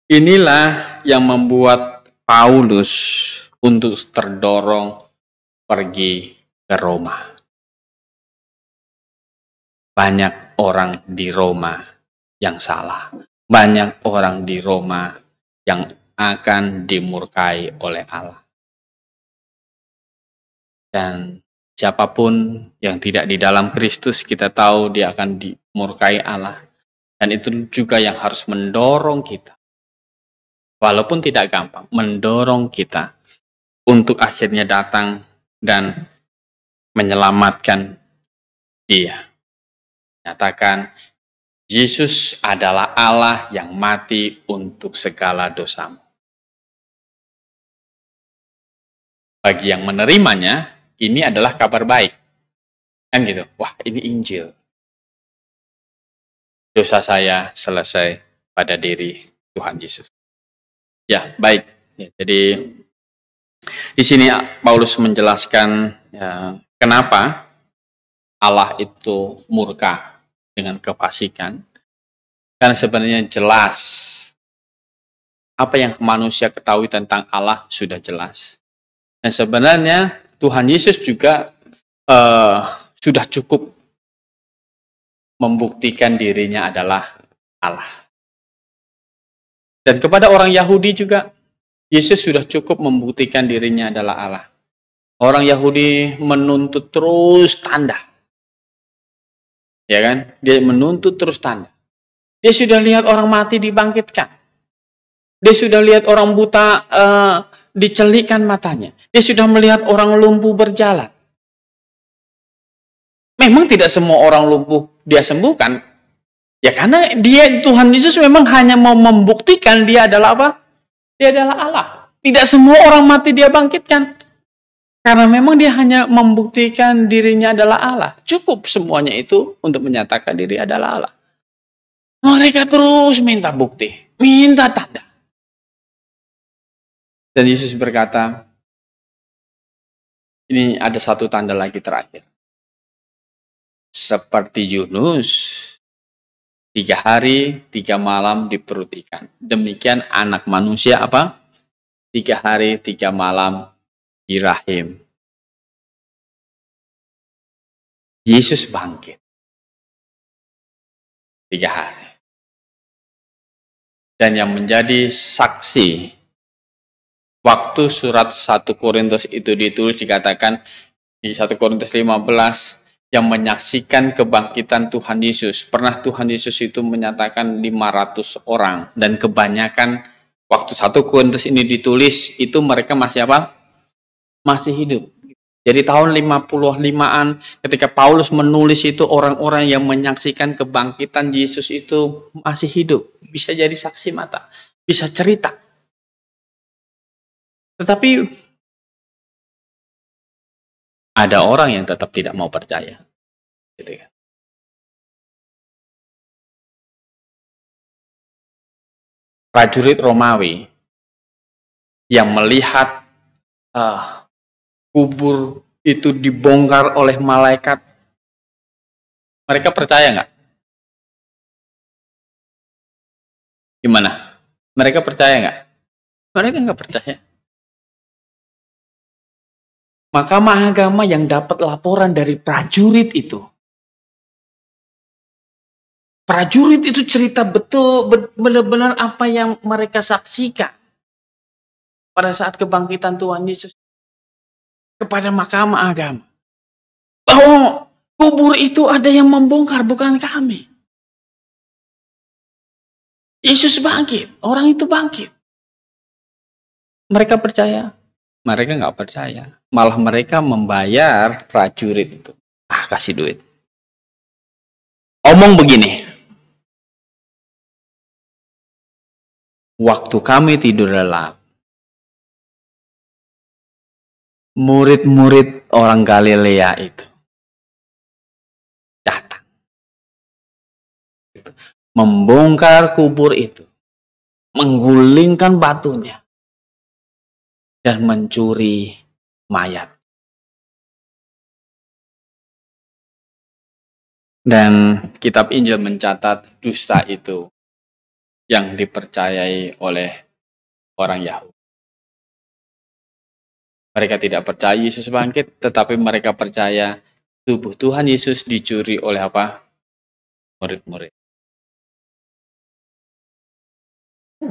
inilah yang membuat Paulus untuk terdorong pergi ke Roma. Banyak orang di Roma yang salah. Banyak orang di Roma yang akan dimurkai oleh Allah. Dan siapapun yang tidak di dalam Kristus, kita tahu dia akan dimurkai Allah. Dan itu juga yang harus mendorong kita, walaupun tidak gampang, mendorong kita untuk akhirnya datang dan menyelamatkan dia. Nyatakan, Yesus adalah Allah yang mati untuk segala dosamu. Bagi yang menerimanya, ini adalah kabar baik. Kan gitu, wah ini Injil. Dosa saya selesai pada diri Tuhan Yesus. Ya, baik. Ya, jadi di sini Paulus menjelaskan ya, kenapa Allah itu murka dengan kefasikan. Karena sebenarnya jelas apa yang manusia ketahui tentang Allah sudah jelas. Dan sebenarnya Tuhan Yesus juga sudah cukup membuktikan dirinya adalah Allah. Dan kepada orang Yahudi juga, Yesus sudah cukup membuktikan dirinya adalah Allah. Orang Yahudi menuntut terus tanda. Ya kan? Dia menuntut terus tanda. Dia sudah lihat orang mati dibangkitkan. Dia sudah lihat orang buta dicelikkan matanya. Dia sudah melihat orang lumpuh berjalan. Memang tidak semua orang lumpuh dia sembuhkan. Ya karena Tuhan Yesus memang hanya mau membuktikan dia adalah apa? Dia adalah Allah. Tidak semua orang mati dia bangkitkan. Karena memang dia hanya membuktikan dirinya adalah Allah. Cukup semuanya itu untuk menyatakan diri adalah Allah. Mereka terus minta bukti, minta tanda. Dan Yesus berkata, ini ada satu tanda lagi terakhir. Seperti Yunus, 3 hari, 3 malam di perut ikan. Demikian anak manusia apa? 3 hari, 3 malam di rahim. Yesus bangkit. 3 hari. Dan yang menjadi saksi, waktu surat 1 Korintus itu ditulis dikatakan di 1 Korintus 15, yang menyaksikan kebangkitan Tuhan Yesus. Pernah Tuhan Yesus itu menyatakan 500 orang. Dan kebanyakan waktu 1 Korintus ini ditulis, itu mereka masih apa? Masih hidup. Jadi tahun 55-an ketika Paulus menulis itu, orang-orang yang menyaksikan kebangkitan Yesus itu masih hidup. Bisa jadi saksi mata. Bisa cerita. Tetapi ada orang yang tetap tidak mau percaya. Gitu kan. Prajurit Romawi yang melihat kubur itu dibongkar oleh malaikat, mereka percaya nggak? Gimana? Mereka percaya nggak? Mereka nggak percaya. Mahkamah Agama yang dapat laporan dari prajurit itu. Prajurit itu cerita betul, benar-benar apa yang mereka saksikan pada saat kebangkitan Tuhan Yesus kepada Mahkamah Agama. Bahwa kubur itu ada yang membongkar, bukan kami. Yesus bangkit, orang itu bangkit. Mereka percaya? Mereka nggak percaya. Malah mereka membayar prajurit itu. Kasih duit. Omong begini. Waktu kami tidur lelap, murid-murid orang Galilea itu datang. Membongkar kubur itu. Menggulingkan batunya. Dan mencuri mayat. Dan kitab Injil mencatat dusta itu yang dipercayai oleh orang Yahudi. Mereka tidak percaya Yesus bangkit, tetapi mereka percaya tubuh Tuhan Yesus dicuri oleh apa? Murid-murid.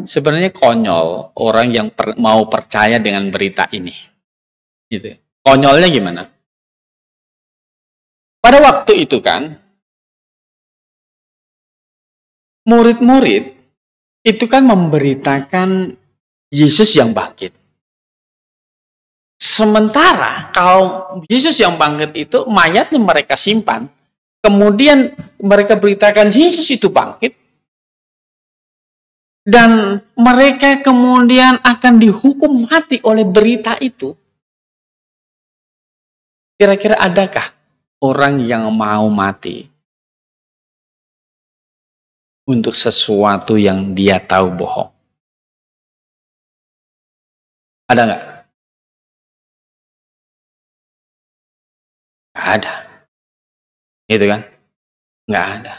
Sebenarnya konyol orang yang mau percaya dengan berita ini. Gitu. Konyolnya gimana? Pada waktu itu kan, murid-murid itu kan memberitakan Yesus yang bangkit. Sementara kaum Yesus yang bangkit itu mayatnya mereka simpan. Kemudian mereka beritakan Yesus itu bangkit. Dan mereka kemudian akan dihukum mati oleh berita itu. Kira-kira adakah orang yang mau mati untuk sesuatu yang dia tahu bohong? Ada nggak? Nggak ada. Gitu kan? Nggak ada.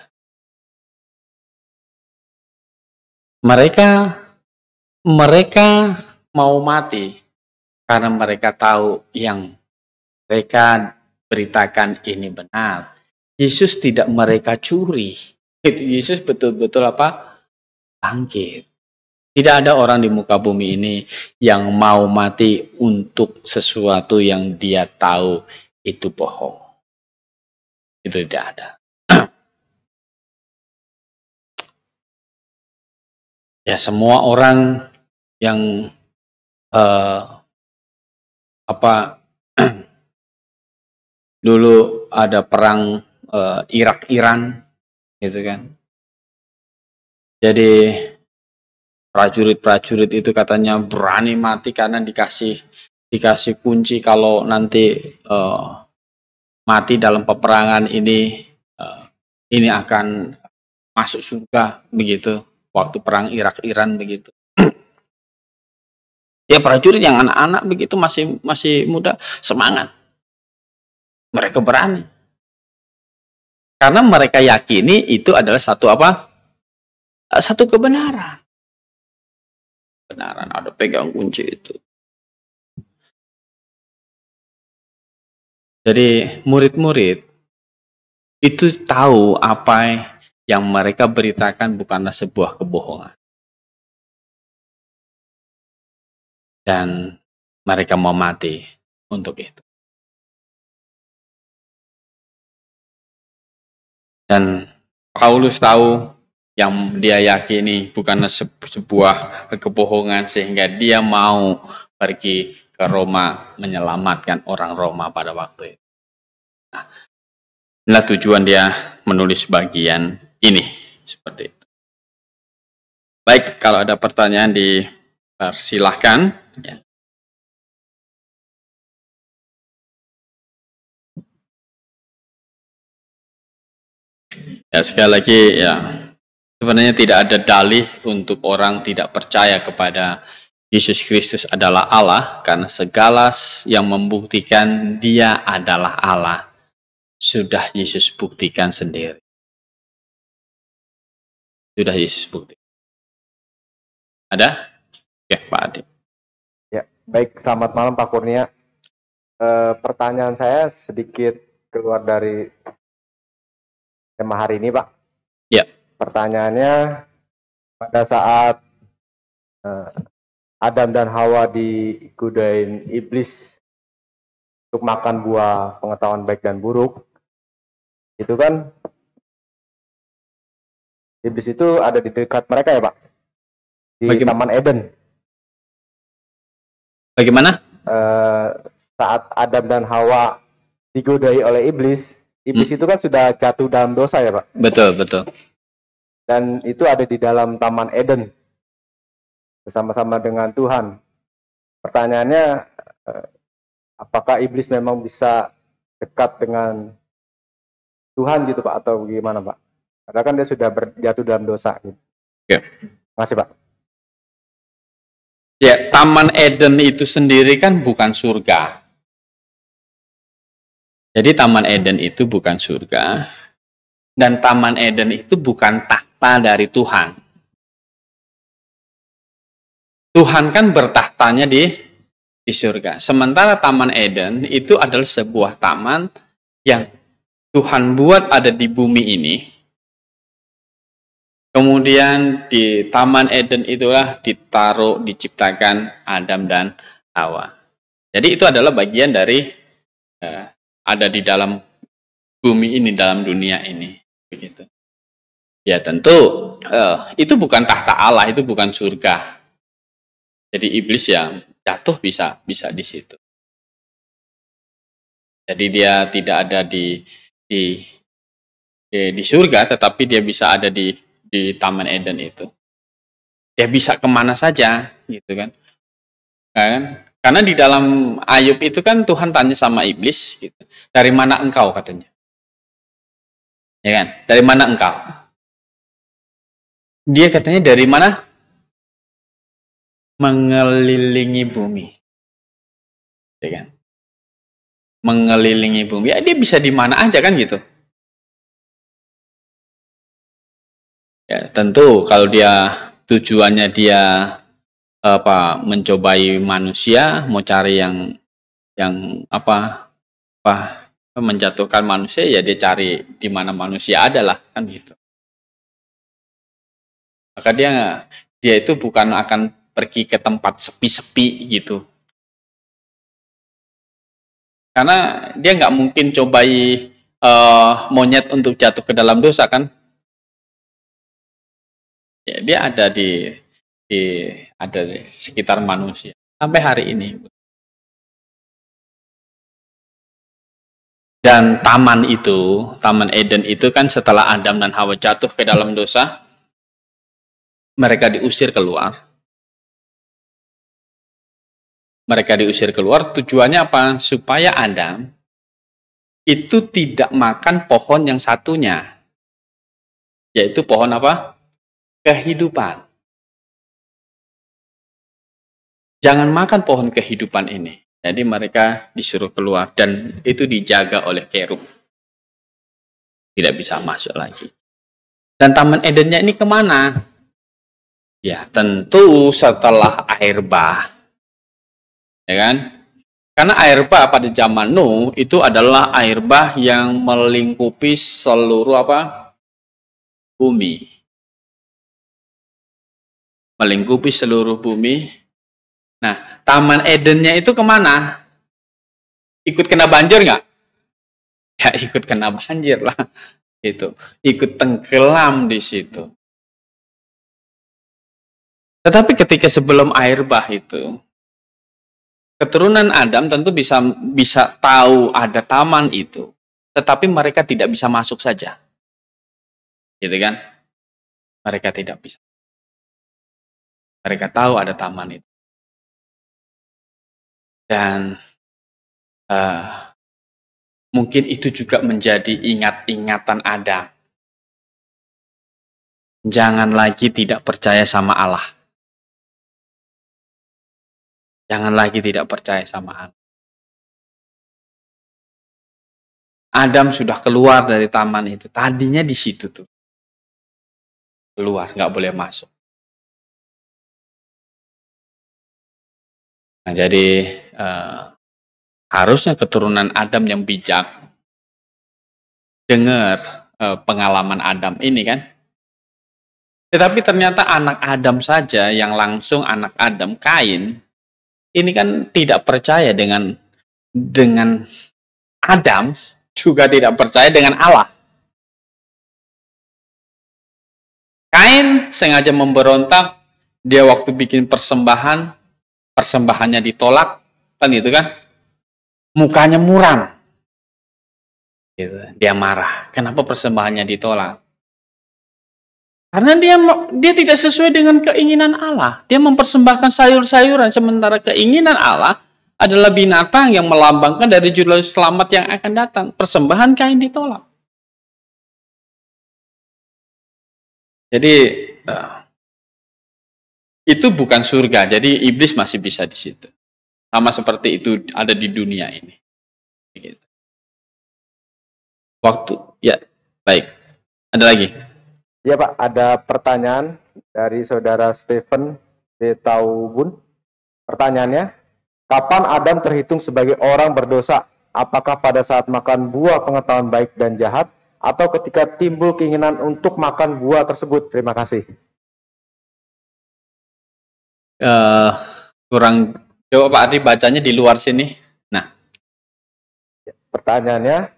Mereka mau mati karena mereka tahu yang mereka beritakan ini benar. Yesus tidak mereka curi. Yesus betul-betul apa? Bangkit. Tidak ada orang di muka bumi ini yang mau mati untuk sesuatu yang dia tahu itu bohong. Itu tidak ada. Ya, semua orang yang dulu ada perang Irak-Iran gitu kan. Jadi prajurit-prajurit itu katanya berani mati karena dikasih kunci kalau nanti mati dalam peperangan ini akan masuk surga begitu. Waktu perang Irak-Iran begitu. Ya prajurit yang anak-anak begitu masih muda semangat. Mereka berani. Karena mereka yakini itu adalah satu apa? Satu kebenaran. Kebenaran ada pegang kunci itu. Jadi murid-murid itu tahu apa yang mereka beritakan bukanlah sebuah kebohongan. Dan mereka mau mati untuk itu. Dan Paulus tahu yang dia yakini bukanlah sebuah kebohongan sehingga dia mau pergi ke Roma menyelamatkan orang Roma pada waktu itu. Nah, inilah tujuan dia menulis bagian ini seperti itu. Baik, kalau ada pertanyaan dipersilahkan. Ya. Ya, sekali lagi ya, sebenarnya tidak ada dalih untuk orang tidak percaya kepada Yesus Kristus adalah Allah karena segala yang membuktikan Dia adalah Allah sudah Yesus buktikan sendiri. Sudah Yesus buktikan. Ada? Ya, Pak Adi. Ya, baik. Selamat malam Pak Kurnia. Pertanyaan saya sedikit keluar dari tema hari ini, Pak. Ya. Pertanyaannya, pada saat Adam dan Hawa digodain iblis untuk makan buah pengetahuan baik dan buruk, itu kan iblis itu ada di dekat mereka ya, Pak? Di Taman Eden. Bagaimana? Saat Adam dan Hawa digodai oleh iblis itu kan sudah jatuh dalam dosa ya, Pak? Betul, betul. Dan itu ada di dalam Taman Eden bersama-sama dengan Tuhan. Pertanyaannya, apakah iblis memang bisa dekat dengan Tuhan gitu, Pak, atau gimana, Pak? Karena kan dia sudah jatuh dalam dosa gitu. Ya. Terima kasih, Pak. Ya, Taman Eden itu sendiri kan bukan surga. Jadi Taman Eden itu bukan surga. Dan Taman Eden itu bukan takhta dari Tuhan. Tuhan kan bertahtanya di surga. Sementara Taman Eden itu adalah sebuah taman yang Tuhan buat ada di bumi ini. Kemudian di Taman Eden itulah diciptakan Adam dan Hawa. Jadi itu adalah bagian dari ada di dalam bumi ini, dalam dunia ini, begitu. Ya tentu itu bukan tahta Allah, itu bukan surga. Jadi iblis ya jatuh bisa di situ. Jadi dia tidak ada di surga, tetapi dia bisa ada di Taman Eden itu. Dia bisa kemana saja, gitu kan? Karena di dalam Ayub itu kan Tuhan tanya sama iblis, gitu. Dari mana engkau, katanya? Ya kan? Dari mana engkau? Dia katanya dari mana? Mengelilingi bumi. Ya kan? Mengelilingi bumi. Ya dia bisa di mana aja kan gitu. Ya, tentu kalau dia tujuannya dia mencobai manusia, mau cari yang menjatuhkan manusia, ya dia cari di mana manusia adalah kan gitu. Maka dia itu bukan akan pergi ke tempat sepi-sepi gitu. Karena dia nggak mungkin cobai monyet untuk jatuh ke dalam dosa kan. Ya, dia ada di sekitar manusia sampai hari ini. Dan taman Eden itu kan setelah Adam dan Hawa jatuh ke dalam dosa, mereka diusir keluar. Tujuannya apa? Supaya Adam itu tidak makan pohon yang satunya. Yaitu pohon apa? Kehidupan. Jangan makan pohon kehidupan ini. Jadi mereka disuruh keluar dan itu dijaga oleh kerub. Tidak bisa masuk lagi. Dan Taman Edennya ini kemana? Ya tentu setelah air bah. Ya kan? Karena air bah pada zaman Nuh itu adalah air bah yang melingkupi seluruh bumi. Melingkupi seluruh bumi. Nah, Taman Edennya itu kemana? Ikut kena banjir nggak? Ya ikut kena banjir lah. Itu ikut tenggelam di situ. Tetapi ketika sebelum air bah itu, keturunan Adam tentu bisa tahu ada taman itu, tetapi mereka tidak bisa masuk saja, gitu kan? Mereka tidak bisa. Mereka tahu ada taman itu, dan mungkin itu juga menjadi ingatan Adam. Jangan lagi tidak percaya sama Allah. Jangan lagi tidak percaya sama Allah. Adam sudah keluar dari taman itu. Tadinya di situ tuh. Keluar, nggak boleh masuk. Nah, jadi harusnya keturunan Adam yang bijak dengar pengalaman Adam ini kan. Tetapi ternyata anak Adam saja yang langsung anak Adam, Kain, ini kan tidak percaya dengan Adam, juga tidak percaya dengan Allah. Kain sengaja memberontak, dia waktu bikin persembahannya ditolak, kan gitu kan? Mukanya muram. Gitu. Dia marah. Kenapa persembahannya ditolak? Karena dia tidak sesuai dengan keinginan Allah. Dia mempersembahkan sayur-sayuran, sementara keinginan Allah adalah binatang yang melambangkan dari juru selamat yang akan datang. Persembahan Kain ditolak. Jadi itu bukan surga. Jadi iblis masih bisa di situ. Sama seperti itu ada di dunia ini. Gitu. Waktu, ya baik. Ada lagi? Ya Pak, ada pertanyaan dari saudara Stephen de Taubun. Pertanyaannya, kapan Adam terhitung sebagai orang berdosa? Apakah pada saat makan buah pengetahuan baik dan jahat, atau ketika timbul keinginan untuk makan buah tersebut? Terima kasih. Kurang, coba Pak Adi bacanya di luar sini. Nah, pertanyaannya,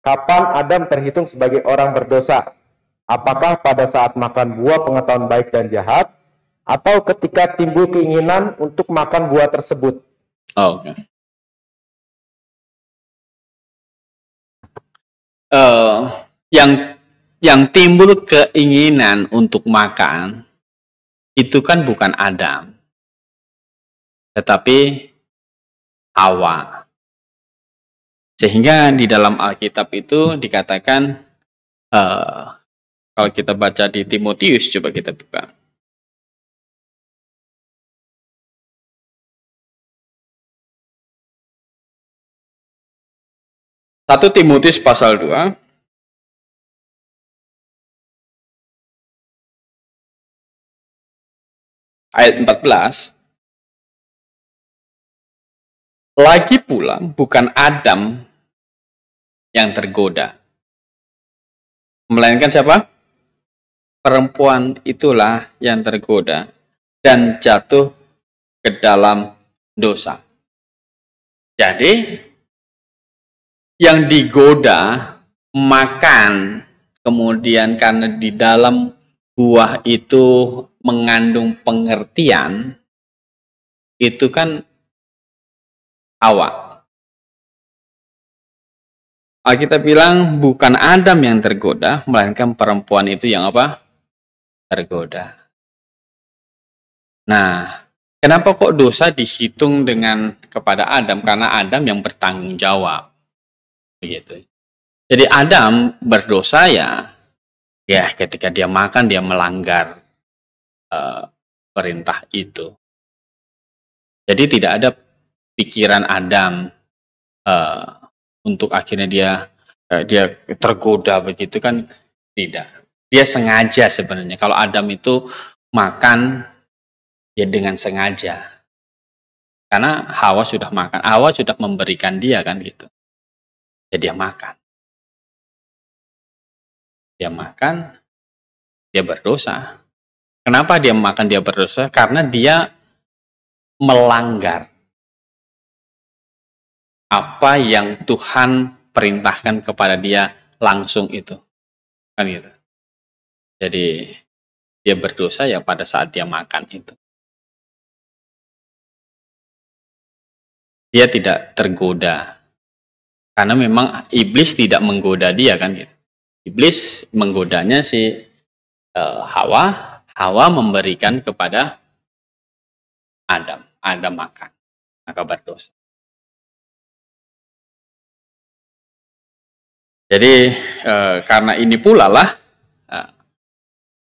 Kapan Adam terhitung sebagai orang berdosa? Apakah pada saat makan buah pengetahuan baik dan jahat, atau ketika timbul keinginan untuk makan buah tersebut? Oke. Yang timbul keinginan untuk makan itu kan bukan Adam, tetapi Hawa. Sehingga di dalam Alkitab itu dikatakan, kalau kita baca di Timotius, coba kita buka. Satu Timotius pasal 2. Ayat 14. Lagi pula bukan Adam yang tergoda, melainkan siapa? Perempuan itulah yang tergoda dan jatuh ke dalam dosa. Jadi yang digoda makan, kemudian karena di dalam buah itu mengandung pengertian, itu kan Hawa. Alkitab bilang bukan Adam yang tergoda, melainkan perempuan itu yang apa? Tergoda. Nah, kenapa kok dosa dihitung dengan kepada Adam? Karena Adam yang bertanggung jawab. Begitu. Jadi Adam berdosa ya ketika dia makan dia melanggar perintah itu. Jadi tidak ada pikiran Adam untuk akhirnya dia tergoda begitu kan, tidak. Dia sengaja sebenarnya. Kalau Adam itu makan ya dengan sengaja. Karena Hawa sudah makan. Hawa sudah memberikan dia kan gitu. Ya dia makan. Dia makan, dia berdosa. Kenapa dia makan dia berdosa? Karena dia melanggar apa yang Tuhan perintahkan kepada dia langsung itu. Kan gitu. Jadi dia berdosa ya pada saat dia makan itu. Dia tidak tergoda. Karena memang iblis tidak menggoda dia kan gitu. Iblis menggodanya si Hawa. Hawa memberikan kepada Adam. Adam makan. Maka berdosa. Jadi karena ini pula lah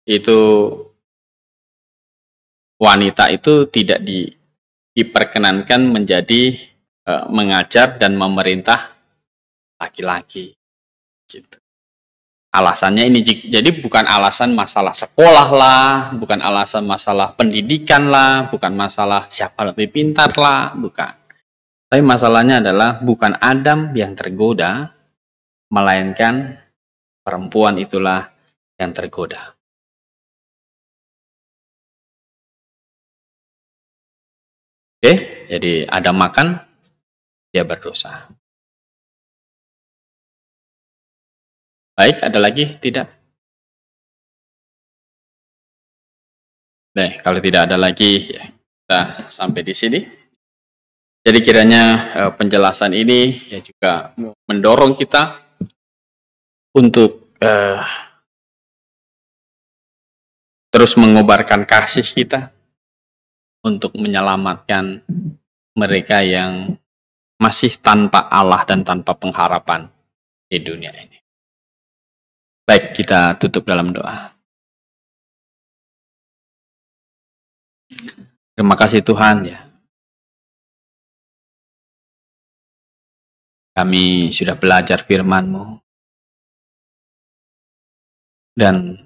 itu wanita itu tidak diperkenankan menjadi mengajar dan memerintah laki-laki. Gitu. Alasannya ini jadi bukan alasan masalah sekolah lah, bukan alasan masalah pendidikan lah, bukan masalah siapa lebih pintar lah, bukan. Tapi masalahnya adalah bukan Adam yang tergoda, melainkan perempuan itulah yang tergoda. Oke, jadi Adam makan, dia berdosa. Baik, ada lagi? Tidak? Baik, kalau tidak ada lagi, ya kita sampai di sini. Jadi kiranya penjelasan ini ya juga mendorong kita untuk terus mengobarkan kasih kita untuk menyelamatkan mereka yang masih tanpa Allah dan tanpa pengharapan di dunia ini. Baik, kita tutup dalam doa. Terima kasih Tuhan ya. Kami sudah belajar firman-Mu. Dan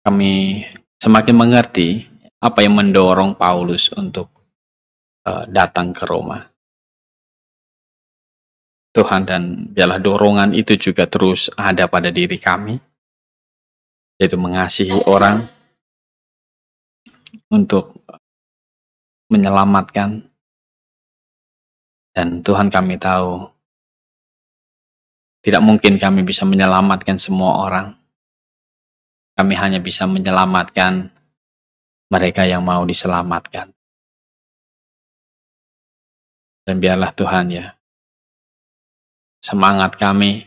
kami semakin mengerti apa yang mendorong Paulus untuk datang ke Roma. Tuhan, dan biarlah dorongan itu juga terus ada pada diri kami, yaitu mengasihi orang untuk menyelamatkan. Dan Tuhan, kami tahu Tidak mungkin kami bisa menyelamatkan semua orang. Kami hanya bisa menyelamatkan mereka yang mau diselamatkan. Dan biarlah Tuhan ya, semangat kami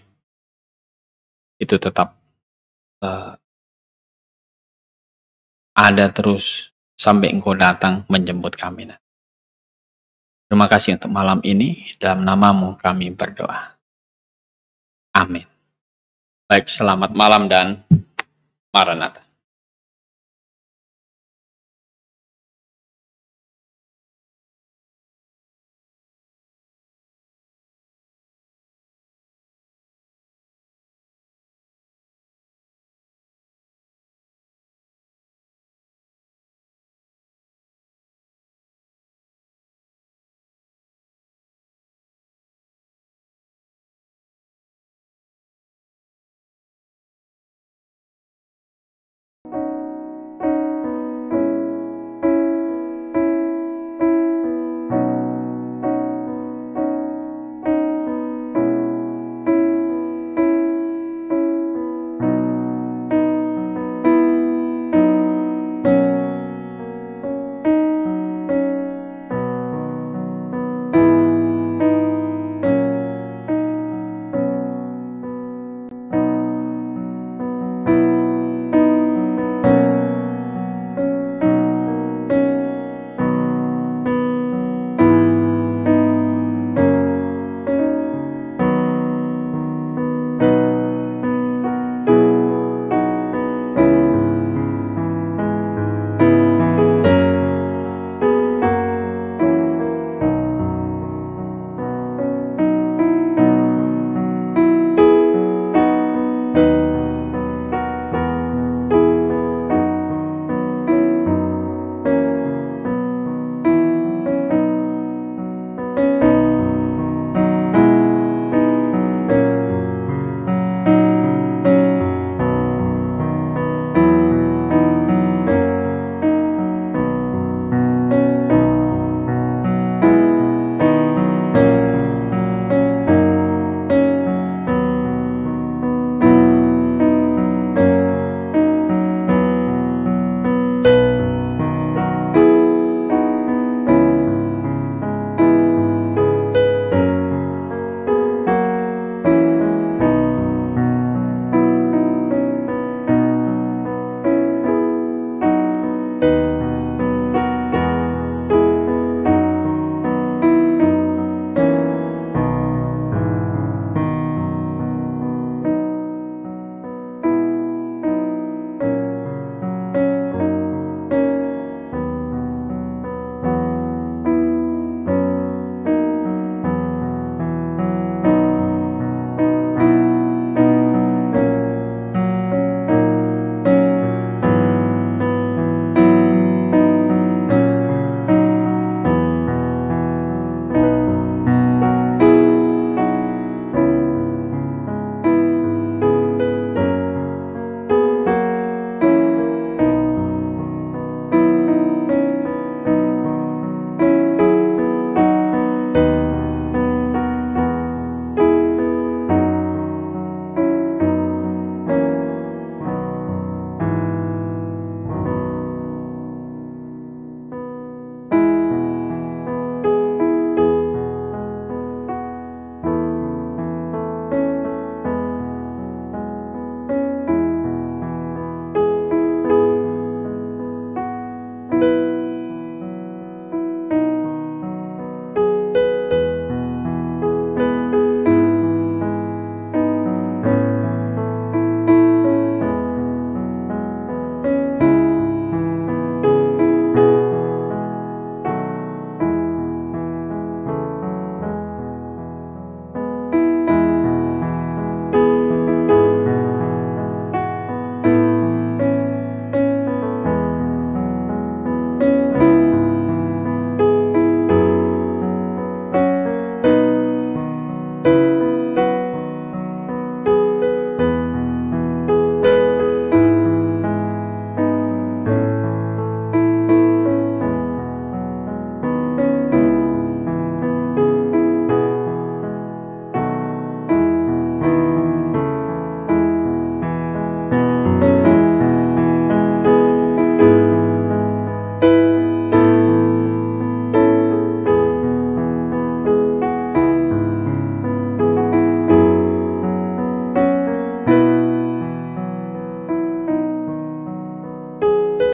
itu tetap ada terus sampai Engkau datang menjemput kami. Terima kasih untuk malam ini, dalam nama-Mu kami berdoa. Amin. Baik, selamat malam dan Maranatha.